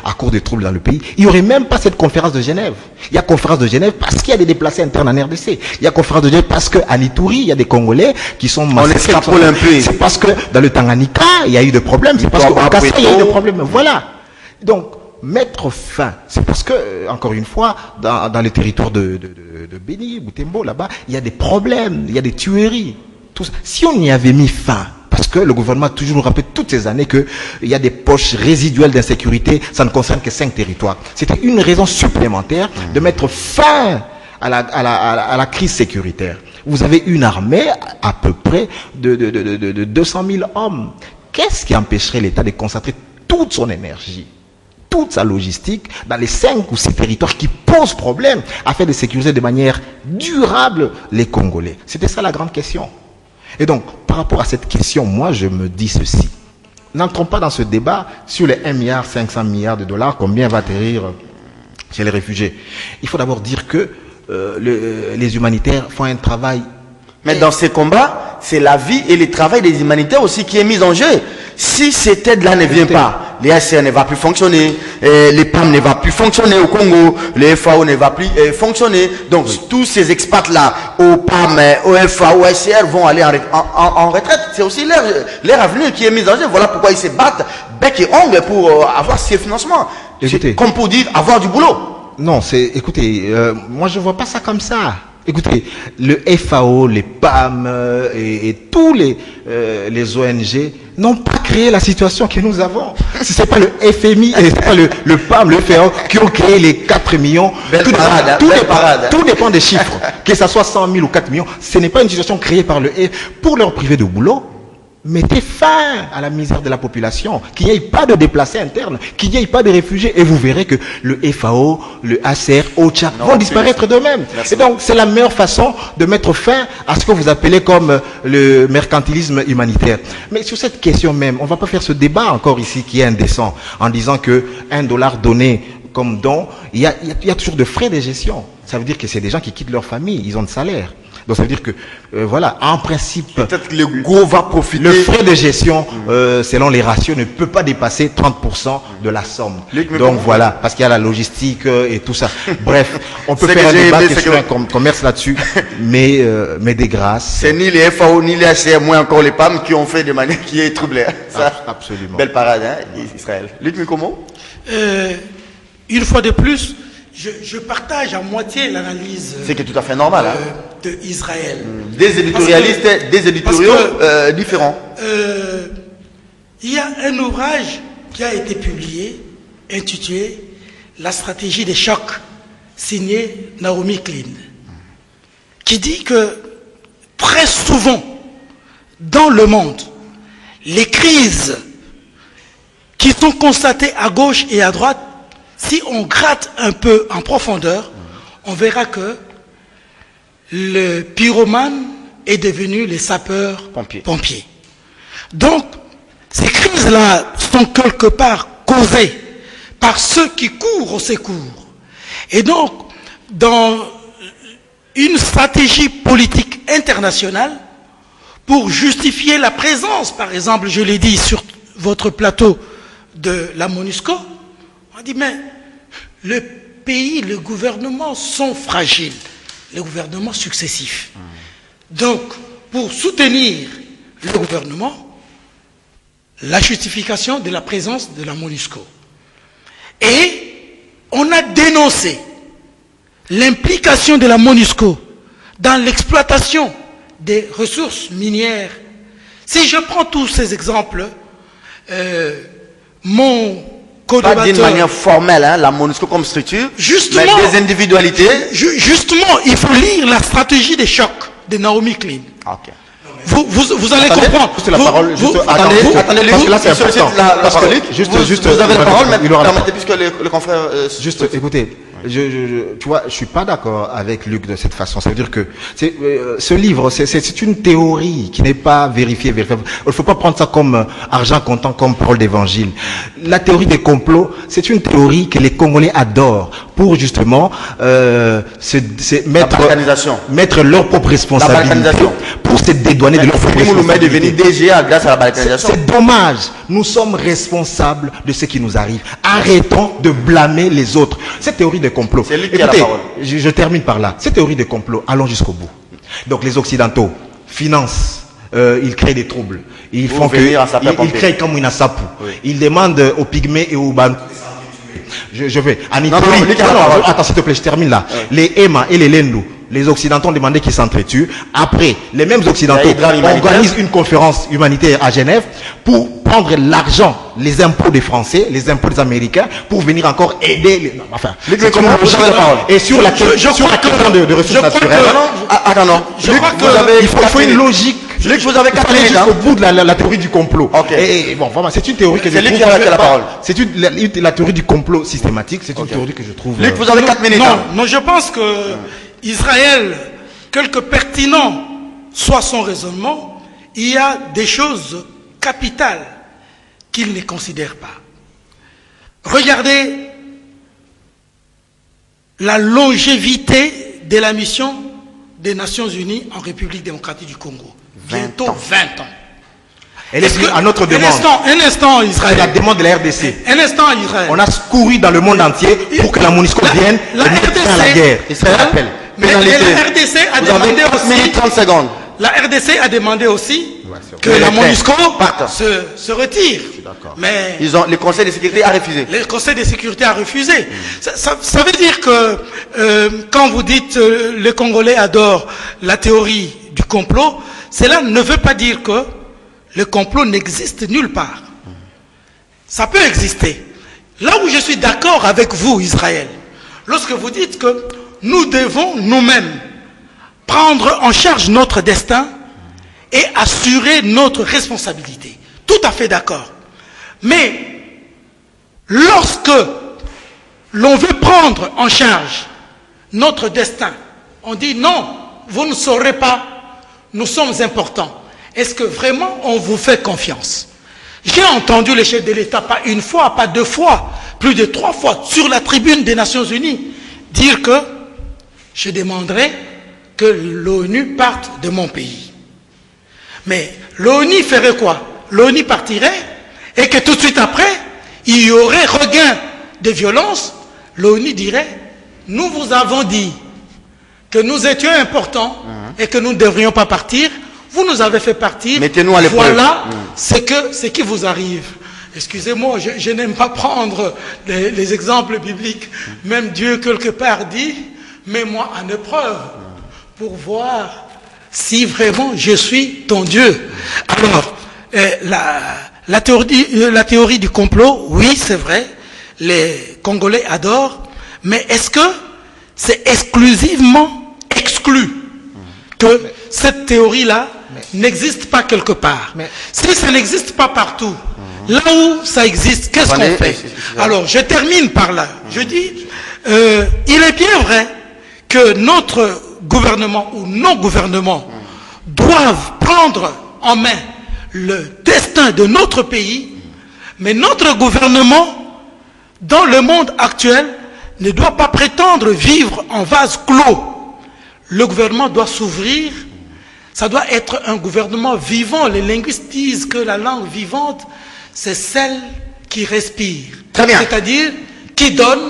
[SPEAKER 3] à cause des troubles dans le pays, il n'y aurait même pas cette conférence de Genève. Il y a conférence de Genève parce qu'il y a des déplacés internes en RDC. Il y a conférence de Genève parce qu'à Ituri, il y a des Congolais qui sont massacrés.
[SPEAKER 1] On extrapole un peu.
[SPEAKER 3] C'est parce que dans le Tanganyika, il y a eu des problèmes. C'est parce qu'au Kassa, il y a eu des problèmes. Voilà. Donc, mettre fin, c'est parce que, encore une fois, dans les territoires de Béni, Butembo, là-bas, il y a des problèmes, il y a des tueries. Tout ça. Si on y avait mis fin, parce que le gouvernement a toujours nous rappelé toutes ces années qu'il y a des poches résiduelles d'insécurité, ça ne concerne que 5 territoires. C'était une raison supplémentaire de mettre fin à la crise sécuritaire. Vous avez une armée à peu près de 200 000 hommes. Qu'est-ce qui empêcherait l'État de concentrer toute son énergie, toute sa logistique dans les 5 ou 6 territoires qui posent problème afin de sécuriser de manière durable les Congolais? C'était ça la grande question. Et donc, par rapport à cette question, moi je me dis ceci. N'entrons pas dans ce débat sur les 1,5 milliard de dollars, combien va atterrir chez les réfugiés. Il faut d'abord dire que les humanitaires font un travail.
[SPEAKER 1] Mais dans ces combats, c'est la vie et le travail des humanitaires aussi qui est mis en jeu. Si cette aide-là ne vient pas, les HCR ne va plus fonctionner, les PAM ne va plus fonctionner au Congo, les FAO ne va plus fonctionner. Donc tous ces expats-là, au PAM, au FAO, au HCR vont aller en retraite. C'est aussi leur avenir qui est mis en jeu. Voilà pourquoi ils se battent bec et ongle pour avoir ces financements. Comme pour dire avoir du boulot.
[SPEAKER 3] Non, écoutez, moi je vois pas ça comme ça. Écoutez, le FAO, les PAM et tous les ONG n'ont pas créé la situation que nous avons. Si ce n'est pas le FMI et pas le PAM, le FAO qui ont créé les 4 millions. Tout dépend des chiffres. Que ce soit 100 000 ou 4 millions, ce n'est pas une situation créée par le FAO pour leur priver de boulot. Mettez fin à la misère de la population, qu'il n'y ait pas de déplacés internes, qu'il n'y ait pas de réfugiés, et vous verrez que le FAO, le HCR, OCHA vont disparaître d'eux-mêmes. Et donc, c'est la meilleure façon de mettre fin à ce que vous appelez comme le mercantilisme humanitaire. Mais sur cette question même, on ne va pas faire ce débat encore ici qui est indécent, en disant que $1 donné comme don, il y a toujours de frais de gestion. Ça veut dire que c'est des gens qui quittent leur famille, ils ont de salaire. Donc ça veut dire que, voilà, en principe,
[SPEAKER 1] peut-être que le gros va profiter.
[SPEAKER 3] Le frais de gestion, selon les ratios, ne peut pas dépasser 30% de la somme. Donc voilà, parce qu'il y a la logistique et tout ça. Bref, on peut faire un débat sur un commerce là-dessus, mais des grâces.
[SPEAKER 1] C'est ni les FAO, ni les HCR, moins encore les PAM qui ont fait de manière qui est troublée. Ça,
[SPEAKER 3] absolument.
[SPEAKER 1] Belle parade, hein, Israël. Luc Mikomo.
[SPEAKER 2] Une fois de plus, je partage à moitié l'analyse.
[SPEAKER 1] C'est tout à fait normal.
[SPEAKER 2] De Israël.
[SPEAKER 1] Des éditorialistes, des éditoriaux différents.
[SPEAKER 2] Il y a un ouvrage qui a été publié, intitulé La stratégie des chocs, signé Naomi Klein, qui dit que très souvent, dans le monde, les crises qui sont constatées à gauche et à droite, si on gratte un peu en profondeur, on verra que le pyromane est devenu les sapeurs-pompiers. Donc, ces crises-là sont quelque part causées par ceux qui courent au secours. Et donc, dans une stratégie politique internationale, pour justifier la présence, par exemple, je l'ai dit sur votre plateau de la MONUSCO, on dit, mais le pays, le gouvernement sont fragiles, les gouvernements successifs. Donc, pour soutenir le gouvernement, la justification de la présence de la MONUSCO. Et on a dénoncé l'implication de la MONUSCO dans l'exploitation des ressources minières. Si je prends tous ces exemples,
[SPEAKER 1] pas d'une manière formelle, hein, la MONUSCO comme structure, mais des individualités.
[SPEAKER 2] Justement, il faut lire la stratégie des chocs. de Naomi Klein.
[SPEAKER 1] Ok.
[SPEAKER 2] Vous allez comprendre.
[SPEAKER 3] Juste la parole.
[SPEAKER 1] Attendez,
[SPEAKER 3] parce que là c'est important. Parce que juste,
[SPEAKER 1] vous avez la parole, mais
[SPEAKER 3] il aura la
[SPEAKER 1] permettez, puisque le confrère...
[SPEAKER 3] Juste, écoutez, tu vois, je suis pas d'accord avec Luc de cette façon. Ça veut dire que ce livre, c'est une théorie qui n'est pas vérifiée. Il ne faut pas prendre ça comme argent comptant, comme parole d'évangile. La théorie des complots, c'est une théorie que les Congolais adorent pour justement mettre leur propre responsabilité, pour se dédouaner de leur propre responsabilité.
[SPEAKER 1] Grâce à la balkanisation.
[SPEAKER 3] C'est dommage. Nous sommes responsables de ce qui nous arrive. Arrêtons de blâmer les autres. Cette théorie des complots.
[SPEAKER 1] C'est lui qui a la parole.
[SPEAKER 3] Je termine par là. Cette théorie des complots, allons jusqu'au bout. Donc les Occidentaux financent, ils créent des troubles. Ils font ils créent comme une Assapu. Oui. Ils demandent aux Pygmées et aux Bantous. Je vais. Attends, s'il te plaît, je termine là. Oui. Les Ema et les Lendu, les Occidentaux ont demandé qu'ils s'entretuent. Après, les mêmes Occidentaux organisent une conférence humanitaire à Genève pour prendre l'argent, les impôts des Français, les impôts des Américains, pour venir encore aider les... Enfin, et sur la question de ressources naturelles... Il faut une logique.
[SPEAKER 1] Luc, vous avez 4 minutes.
[SPEAKER 3] Au bout de la théorie du complot.
[SPEAKER 1] Okay.
[SPEAKER 3] Et bon, vraiment, c'est une théorie que je trouve...
[SPEAKER 1] C'est lui qui a la parole.
[SPEAKER 3] C'est la théorie du complot systématique. C'est une théorie que je trouve...
[SPEAKER 1] Luc, vous avez 4 minutes.
[SPEAKER 2] Non, je pense que Israël, quelque pertinent soit son raisonnement, il y a des choses capitales qu'il ne considère pas. Regardez la longévité de la mission des Nations Unies en République démocratique du Congo. Bientôt 20 ans.
[SPEAKER 3] Elle est à notre demande.
[SPEAKER 2] Un instant, Israël.
[SPEAKER 3] C'est la demande de la RDC.
[SPEAKER 2] Un instant, Israël.
[SPEAKER 3] On a couru dans le monde entier pour que la MONUSCO vienne et mette fin à la guerre.
[SPEAKER 2] Israël, mais la RDC a demandé aussi...
[SPEAKER 1] 30 secondes.
[SPEAKER 2] La RDC a demandé aussi que la MONUSCO se retire. Mais
[SPEAKER 1] le Conseil de sécurité a refusé.
[SPEAKER 2] Le Conseil de sécurité a refusé. Ça veut dire que quand vous dites les Congolais adorent la théorie du complot, cela ne veut pas dire que le complot n'existe nulle part. Ça peut exister. Là où je suis d'accord avec vous, Israël, lorsque vous dites que nous devons nous-mêmes prendre en charge notre destin et assurer notre responsabilité. Tout à fait d'accord. Mais lorsque l'on veut prendre en charge notre destin, on dit non, vous ne saurez pas, nous sommes importants. Est-ce que vraiment on vous fait confiance? J'ai entendu le chef de l'État, pas une fois, pas 2 fois, plus de 3 fois, sur la tribune des Nations Unies, dire que je demanderai que l'ONU parte de mon pays. Mais l'ONU ferait quoi? L'ONU partirait et que tout de suite après, il y aurait regain de violence. L'ONU dirait, nous vous avons dit que nous étions importants et que nous ne devrions pas partir. Vous nous avez fait partir.
[SPEAKER 1] Mettez-nous à l'épreuve.
[SPEAKER 2] Voilà ce qui vous arrive. Excusez-moi, je n'aime pas prendre les exemples bibliques. Même Dieu, quelque part, dit, mets-moi en épreuve pour voir si vraiment je suis ton Dieu. Alors, la théorie du complot, oui, c'est vrai, les Congolais adorent, mais est-ce que c'est exclusivement exclu que cette théorie-là n'existe pas quelque part? Si ça n'existe pas partout, là où ça existe, qu'est-ce qu'on fait? Alors, je termine par là. Je dis, il est bien vrai que notre gouvernement ou nos gouvernements doivent prendre en main le destin de notre pays, mais notre gouvernement, dans le monde actuel, ne doit pas prétendre vivre en vase clos. Le gouvernement doit s'ouvrir, ça doit être un gouvernement vivant. Les linguistes disent que la langue vivante, c'est celle qui respire.
[SPEAKER 1] Très bien.
[SPEAKER 2] C'est-à-dire qui donne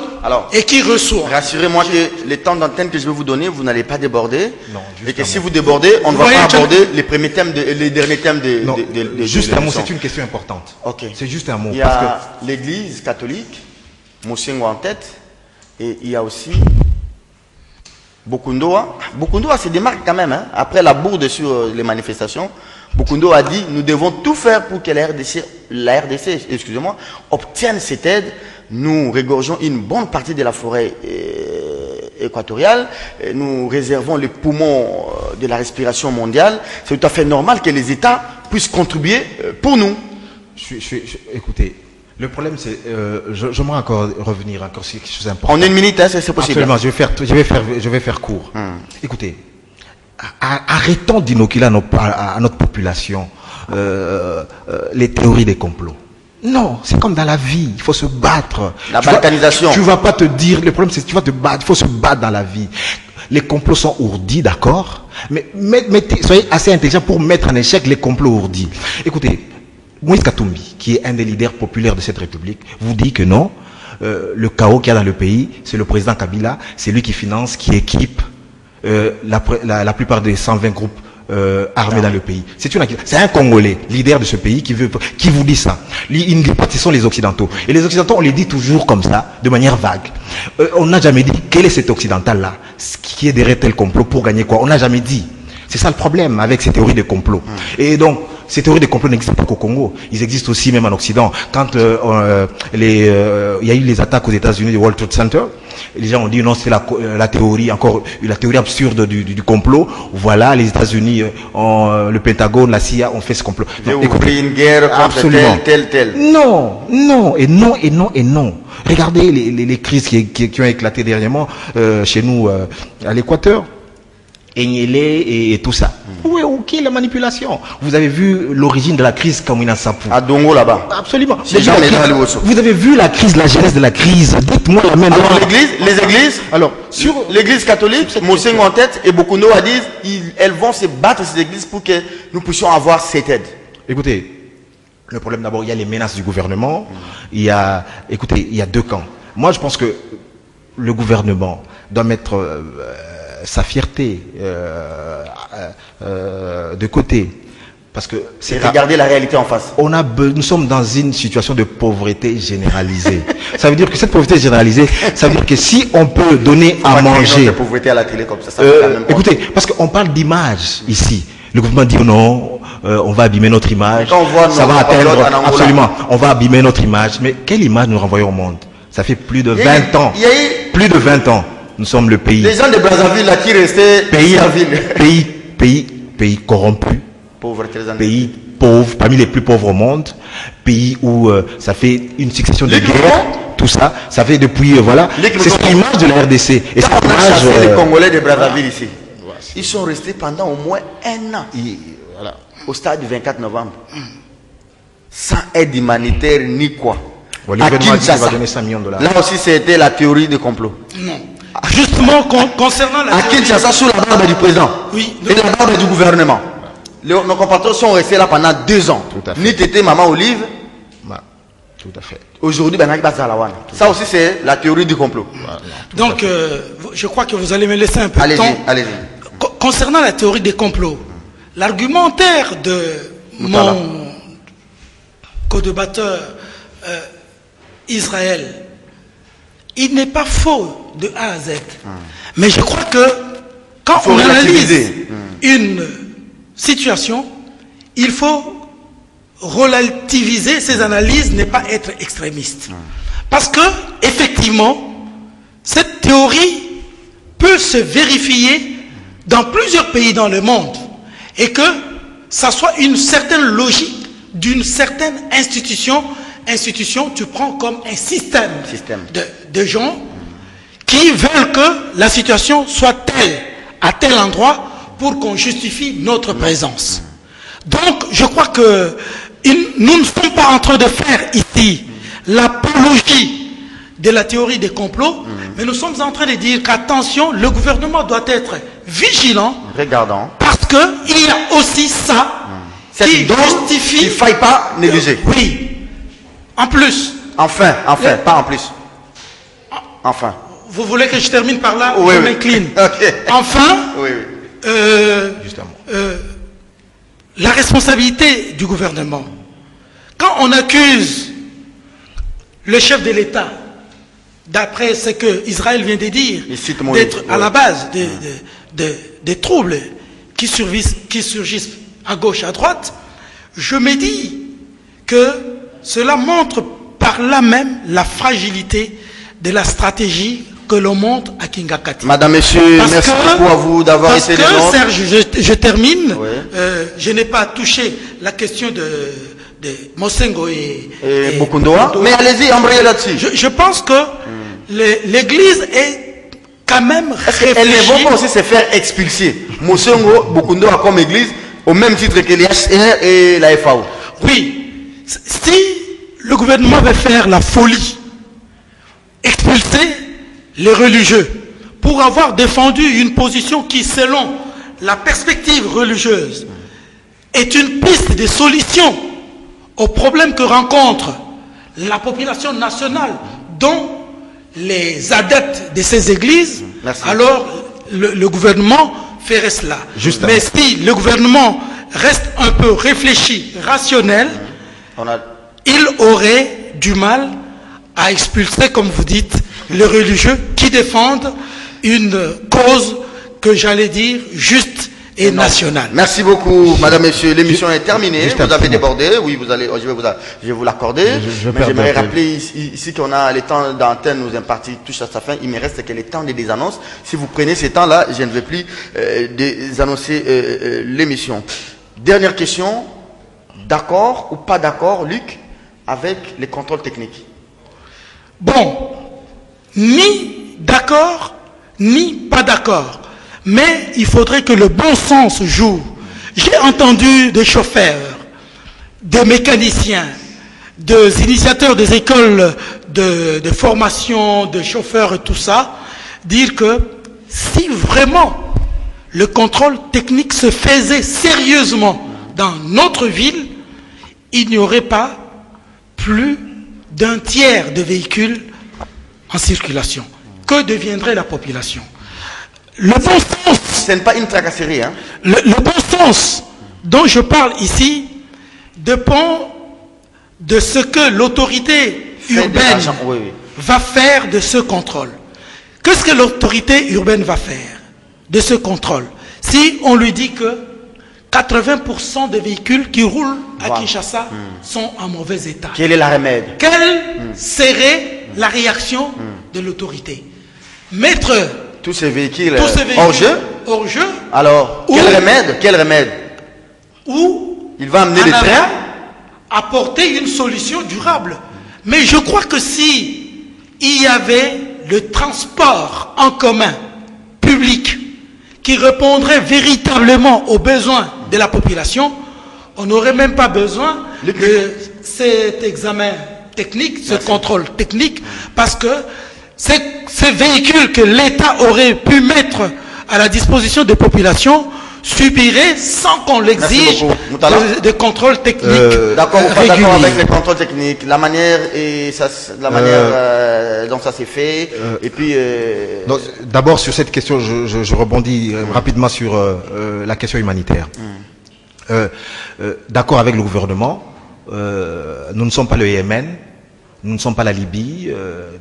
[SPEAKER 2] et qui reçoit.
[SPEAKER 1] Rassurez-moi que les temps d'antenne que je vais vous donner, vous n'allez pas déborder. Non, et que si vous débordez, on ne va pas aborder les premiers thèmes, les derniers thèmes de
[SPEAKER 3] juste un mot, c'est une question importante.
[SPEAKER 1] Ok.
[SPEAKER 3] C'est juste un mot.
[SPEAKER 1] Il y a l'église catholique, Moussengo en tête, et il y a aussi Bokundoa. Bokundoa se démarque quand même, hein. Après la bourde sur les manifestations, Bokundoa a dit, nous devons tout faire pour que la RDC, excusez-moi, obtienne cette aide. Nous regorgeons une bonne partie de la forêt équatoriale. Nous réservons les poumons de la respiration mondiale. C'est tout à fait normal que les États puissent contribuer pour nous.
[SPEAKER 3] Écoutez, le problème c'est, j'aimerais encore revenir encore sur quelque chose d'important.
[SPEAKER 1] En une minute, hein, c'est possible.
[SPEAKER 3] Absolument, je vais faire court. Écoutez, arrêtons d'inoculer à notre population les théories des complots. Non, c'est comme dans la vie, il faut se battre.
[SPEAKER 1] La balkanisation.
[SPEAKER 3] Tu vas pas te dire, le problème c'est que tu vas te battre, il faut se battre dans la vie. Les complots sont ourdis, d'accord, mais soyez assez intelligents pour mettre en échec les complots ourdis. Écoutez, Moïse Katumbi, qui est un des leaders populaires de cette république, vous dit que non, le chaos qu'il y a dans le pays, c'est le président Kabila, c'est lui qui finance, qui équipe la plupart des 120 groupes armés dans le pays. C'est un Congolais, leader de ce pays, qui vous dit ça. Il ne dit pas que ce sont les Occidentaux. Et les Occidentaux, on les dit toujours comme ça, de manière vague. On n'a jamais dit quel est cet Occidental-là, qui est derrière tel complot pour gagner quoi. On n'a jamais dit. C'est ça le problème avec ces théories de complot. Et donc, ces théories de complot n'existent pas qu'au Congo. Ils existent aussi même en Occident. Quand il y a eu les attaques aux États-Unis du World Trade Center, les gens ont dit non, c'est la théorie absurde du complot. Voilà, les États-Unis, le Pentagone, la CIA ont fait ce complot.
[SPEAKER 1] Vous ouvrez une guerre contre tel.
[SPEAKER 3] Non. Regardez les crises qui ont éclaté dernièrement chez nous à l'Équateur. Et tout ça. Qui est la manipulation? Vous avez vu l'origine de la crise Kamina Sapu.
[SPEAKER 1] À Dongo là-bas.
[SPEAKER 3] Absolument.
[SPEAKER 1] Vous
[SPEAKER 3] avez vu la crise, la genèse de la crise. Dites-moi la même.
[SPEAKER 1] Alors les églises, sur l'église catholique, Monseigneur en tête et Bokuno a dit, elles vont se battre ces églises pour que nous puissions avoir cette aide.
[SPEAKER 3] Écoutez, le problème d'abord, il y a les menaces du gouvernement. Il y a deux camps. Moi, je pense que le gouvernement doit mettre sa fierté de côté, parce que
[SPEAKER 1] c'est regarder la réalité en face.
[SPEAKER 3] Nous sommes dans une situation de pauvreté généralisée. Ça veut dire que cette pauvreté généralisée, ça veut dire que si on peut donner à manger,
[SPEAKER 1] de pauvreté à la télé comme ça,
[SPEAKER 3] écoutez, parce qu'on parle d'image ici. Le gouvernement dit non, on va abîmer notre image. Ça va atteindre, absolument, on va abîmer notre image. Mais quelle image nous renvoyons au monde? Ça fait plus de 20 ans. Plus de 20 ans. Nous sommes le pays.
[SPEAKER 1] Les gens de Brazzaville là qui restaient
[SPEAKER 3] pays corrompu, pays pauvre, parmi les plus pauvres au monde, pays où ça fait une succession de guerres, tout ça, ça fait depuis voilà. C'est l'image de la RDC. Et
[SPEAKER 1] cette image, les Congolais de Brazzaville ici, ils sont restés pendant au moins un an au stade du 24 novembre, sans aide humanitaire ni quoi.
[SPEAKER 3] À Kinshasa. Va donner 5 millions de $.
[SPEAKER 1] Là aussi, c'était la théorie du complot.
[SPEAKER 2] Non. Justement, concernant la
[SPEAKER 1] à Kinshasa, sous la barbe du président et la barbe du gouvernement. Nos compatriotes sont restés là pendant 2 ans. Ni Tété, Maman Olive.
[SPEAKER 3] Tout à fait.
[SPEAKER 1] Aujourd'hui, ça aussi, c'est la théorie du complot.
[SPEAKER 2] Donc, je crois que vous allez me laisser un peu de temps.
[SPEAKER 1] Allez-y.
[SPEAKER 2] Concernant la théorie des complots, l'argumentaire de mon co-débatteur Israël, il n'est pas faux de A à Z. Mais je crois que quand on analyse une situation, il faut relativiser ces analyses, ne pas être extrémiste. Parce que, effectivement, cette théorie peut se vérifier dans plusieurs pays dans le monde. Et que ça soit une certaine logique d'une certaine institution, tu prends comme un système. De gens qui veulent que la situation soit telle à tel endroit pour qu'on justifie notre présence. Donc, je crois que nous ne sommes pas en train de faire ici l'apologie de la théorie des complots, mais nous sommes en train de dire qu'attention, le gouvernement doit être vigilant.
[SPEAKER 1] Regardons.
[SPEAKER 2] Parce qu'il y a aussi ça qui justifie...
[SPEAKER 1] Il ne faille pas négliger.
[SPEAKER 2] Oui. En plus.
[SPEAKER 1] Enfin, pas en plus. Enfin.
[SPEAKER 2] Vous voulez que je termine par là?
[SPEAKER 1] Oui,
[SPEAKER 2] je m'incline.
[SPEAKER 1] Okay.
[SPEAKER 2] Enfin,
[SPEAKER 3] justement.
[SPEAKER 2] La responsabilité du gouvernement. Quand on accuse le chef de l'État, d'après ce que Israël vient de dire, d'être à la base des troubles qui surgissent à gauche, à droite, je me dis que cela montre par là même la fragilité de la stratégie que l'on monte à Kingakati.
[SPEAKER 1] Madame, Monsieur, merci beaucoup à vous d'avoir été les nôtres.
[SPEAKER 2] Serge, je termine.
[SPEAKER 1] Oui.
[SPEAKER 2] Je n'ai pas touché la question de Mosengo et
[SPEAKER 1] Bukundoa. Mais allez-y, embrayez là-dessus.
[SPEAKER 2] Je pense que l'Église est quand même réfléchie.
[SPEAKER 1] Elle ne va pas aussi se faire expulser. Mosengo, Bukundoa comme Église, au même titre que l'IHR et la FAO.
[SPEAKER 2] Oui. Si le gouvernement veut faire la folie, expulser les religieux, pour avoir défendu une position qui, selon la perspective religieuse, est une piste de solution aux problèmes que rencontre la population nationale, dont les adeptes de ces églises,
[SPEAKER 1] merci.
[SPEAKER 2] Alors le gouvernement ferait cela. Mais si le gouvernement reste un peu réfléchi, rationnel, il aurait du mal à expulser, comme vous dites, les religieux qui défendent une cause que j'allais dire juste et nationale.
[SPEAKER 1] Merci beaucoup, madame, monsieur. L'émission est terminée. Vous avez débordé. Oui, vous allez, je vais vous l'accorder. Mais j'aimerais rappeler ici qu'on a les temps d'antenne nous impartis touche à sa fin. Il me reste que les temps des annonces. Si vous prenez ces temps-là, je ne vais plus annoncer l'émission. Dernière question. D'accord ou pas d'accord, Luc, avec les contrôles techniques?
[SPEAKER 2] Bon, ni d'accord, ni pas d'accord. Mais il faudrait que le bon sens joue. J'ai entendu des chauffeurs, des mécaniciens, des initiateurs des écoles de formation, de chauffeurs et tout ça, dire que si vraiment le contrôle technique se faisait sérieusement dans notre ville, il n'y aurait pas plus d'un tiers de véhicules en circulation. Que deviendrait la population? Le bon sens,
[SPEAKER 1] ce n'est pas une tracasserie, hein?
[SPEAKER 2] Le bon sens dont je parle ici dépend de ce que l'autorité urbaine va faire de ce contrôle. Qu'est-ce que l'autorité urbaine va faire de ce contrôle? Si on lui dit que 80% des véhicules qui roulent à Kinshasa sont en mauvais état.
[SPEAKER 1] Quel est le remède?
[SPEAKER 2] Quelle serait la réaction de l'autorité? Mettre
[SPEAKER 1] tous ces véhicules hors jeu?
[SPEAKER 2] Hors jeu.
[SPEAKER 1] Alors, quel remède?
[SPEAKER 2] Ou
[SPEAKER 1] il va amener les trains?
[SPEAKER 2] Apporter une solution durable. Mais je crois que si il y avait le transport en commun public qui répondrait véritablement aux besoins de la population, on n'aurait même pas besoin de cet examen technique, ce contrôle technique, parce que ces véhicules que l'État aurait pu mettre à la disposition des populations subiraient, sans qu'on l'exige, des contrôles techniques.
[SPEAKER 1] D'accord ou pas d'accord avec les contrôles techniques, la manière dont ça s'est fait, et puis...
[SPEAKER 3] D'abord, sur cette question, je rebondis rapidement sur la question humanitaire. D'accord avec le gouvernement, nous ne sommes pas le Yémen, nous ne sommes pas la Libye,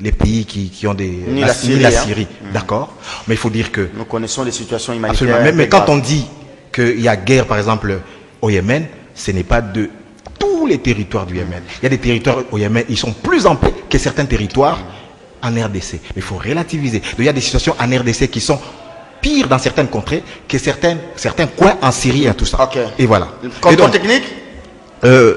[SPEAKER 3] les pays qui ont des...
[SPEAKER 1] Ni la Syrie.
[SPEAKER 3] D'accord. Mais il faut dire que...
[SPEAKER 1] Nous connaissons les situations humanitaires.
[SPEAKER 3] Absolument. Mais quand on dit qu'il y a guerre, par exemple, au Yémen, ce n'est pas de tous les territoires du Yémen. Il y a des territoires au Yémen, ils sont plus en paix que certains territoires en RDC. Mais il faut relativiser. Donc, il y a des situations en RDC qui sont pires dans certaines contrées que certains coins en Syrie et tout ça.
[SPEAKER 1] Okay.
[SPEAKER 3] Et voilà.
[SPEAKER 1] Contrôle technique?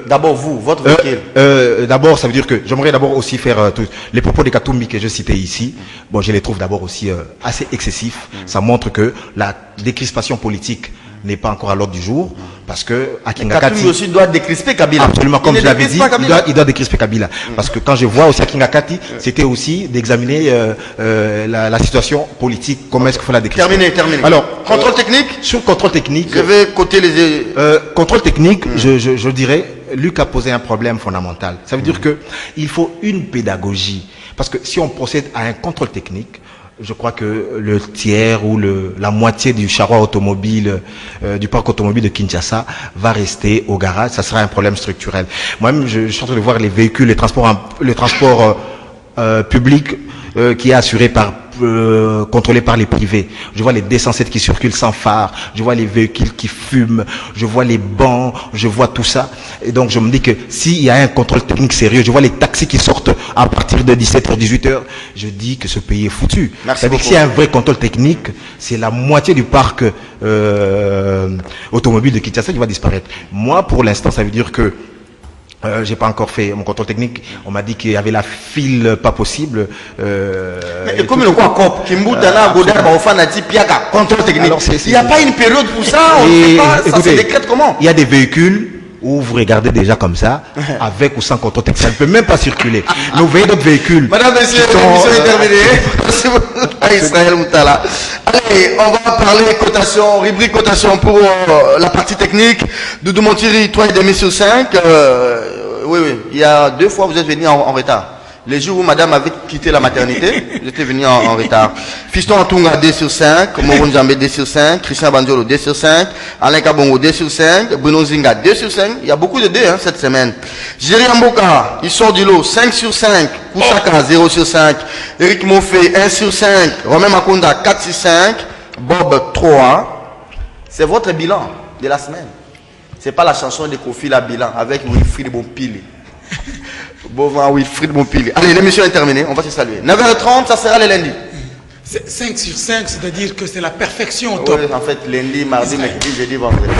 [SPEAKER 1] D'abord vous, votre véhicule.
[SPEAKER 3] D'abord, ça veut dire que j'aimerais d'abord aussi faire les propos de Katumbi que je citais ici. Bon, je les trouve d'abord aussi assez excessifs. Ça montre que la décrispation politique n'est pas encore à l'ordre du jour, parce que à Kingakati
[SPEAKER 1] Katumbi aussi doit décrisper Kabila.
[SPEAKER 3] Absolument, comme je l'avais dit, il doit décrisper Kabila. Parce que quand je vois aussi à Kingakati, c'était aussi d'examiner la situation politique, comment est-ce qu'il faut la décrisper.
[SPEAKER 1] Terminé.
[SPEAKER 3] Alors,
[SPEAKER 1] contrôle technique.
[SPEAKER 3] Sur contrôle technique,
[SPEAKER 1] je vais coter les...
[SPEAKER 3] contrôle technique, je dirais, Luc a posé un problème fondamental. Ça veut dire que il faut une pédagogie. Parce que si on procède à un contrôle technique, je crois que le tiers ou la moitié du charroi automobile, du parc automobile de Kinshasa va rester au garage. Ça sera un problème structurel. Moi-même, je suis en train de voir les véhicules, le transport public qui est assuré par contrôlés par les privés. Je vois les D107 qui circulent sans phare, je vois les véhicules qui fument, je vois les bancs, je vois tout ça. Et donc je me dis que s'il y a un contrôle technique sérieux, je vois les taxis qui sortent à partir de 17h, 18h, je dis que ce pays est foutu. C'est-à-dire que s'il y a un vrai contrôle technique, c'est la moitié du parc automobile de Kinshasa qui va disparaître. Moi, pour l'instant, ça veut dire que j'ai pas encore fait mon contrôle technique. On m'a dit qu'il y avait la file pas possible.
[SPEAKER 1] Mais comme le quoi contrôle technique. Il n'y a pas une période pour ça. On sait pas, ça se décrète comment?
[SPEAKER 3] Il y a des véhicules où vous regardez déjà comme ça, avec ou sans contrôle technique. Ça ne peut même pas circuler. Mais vous voyez d'autres véhicules.
[SPEAKER 1] Madame, messieurs, l'émission est terminée. Israël Moutala. Allez, on va parler cotation, rubrique cotation pour la partie technique. Doudou Montiri, 3,5 sur 5. Oui, il y a 2 fois vous êtes venu en retard. Les jours où madame avait quitté la maternité, j'étais venu en retard. Fiston Antunga, 2 sur 5. Moron Jambé, 2 sur 5. Christian Bandiolo, 2 sur 5. Alain Kabongo, 2 sur 5. Bruno Zinga, 2 sur 5. Il y a beaucoup de 2 cette semaine. Jerry Amboka, il sort du lot, 5 sur 5. Koussaka, 0 sur 5. Eric Moffé, 1 sur 5. Romain Makonda, 4 sur 5. Bob, 3. C'est votre bilan de la semaine. C'est pas la chanson de Kofi la bilan avec Wilfried Bompili. Bon, Wilfried Bompili. Allez, l'émission est terminée, on va se saluer. 9h30, ça sera le lundi.
[SPEAKER 2] 5 sur 5, c'est-à-dire que c'est la perfection au top.
[SPEAKER 1] Oui, en fait, lundi, mardi, mercredi, jeudi, vendredi.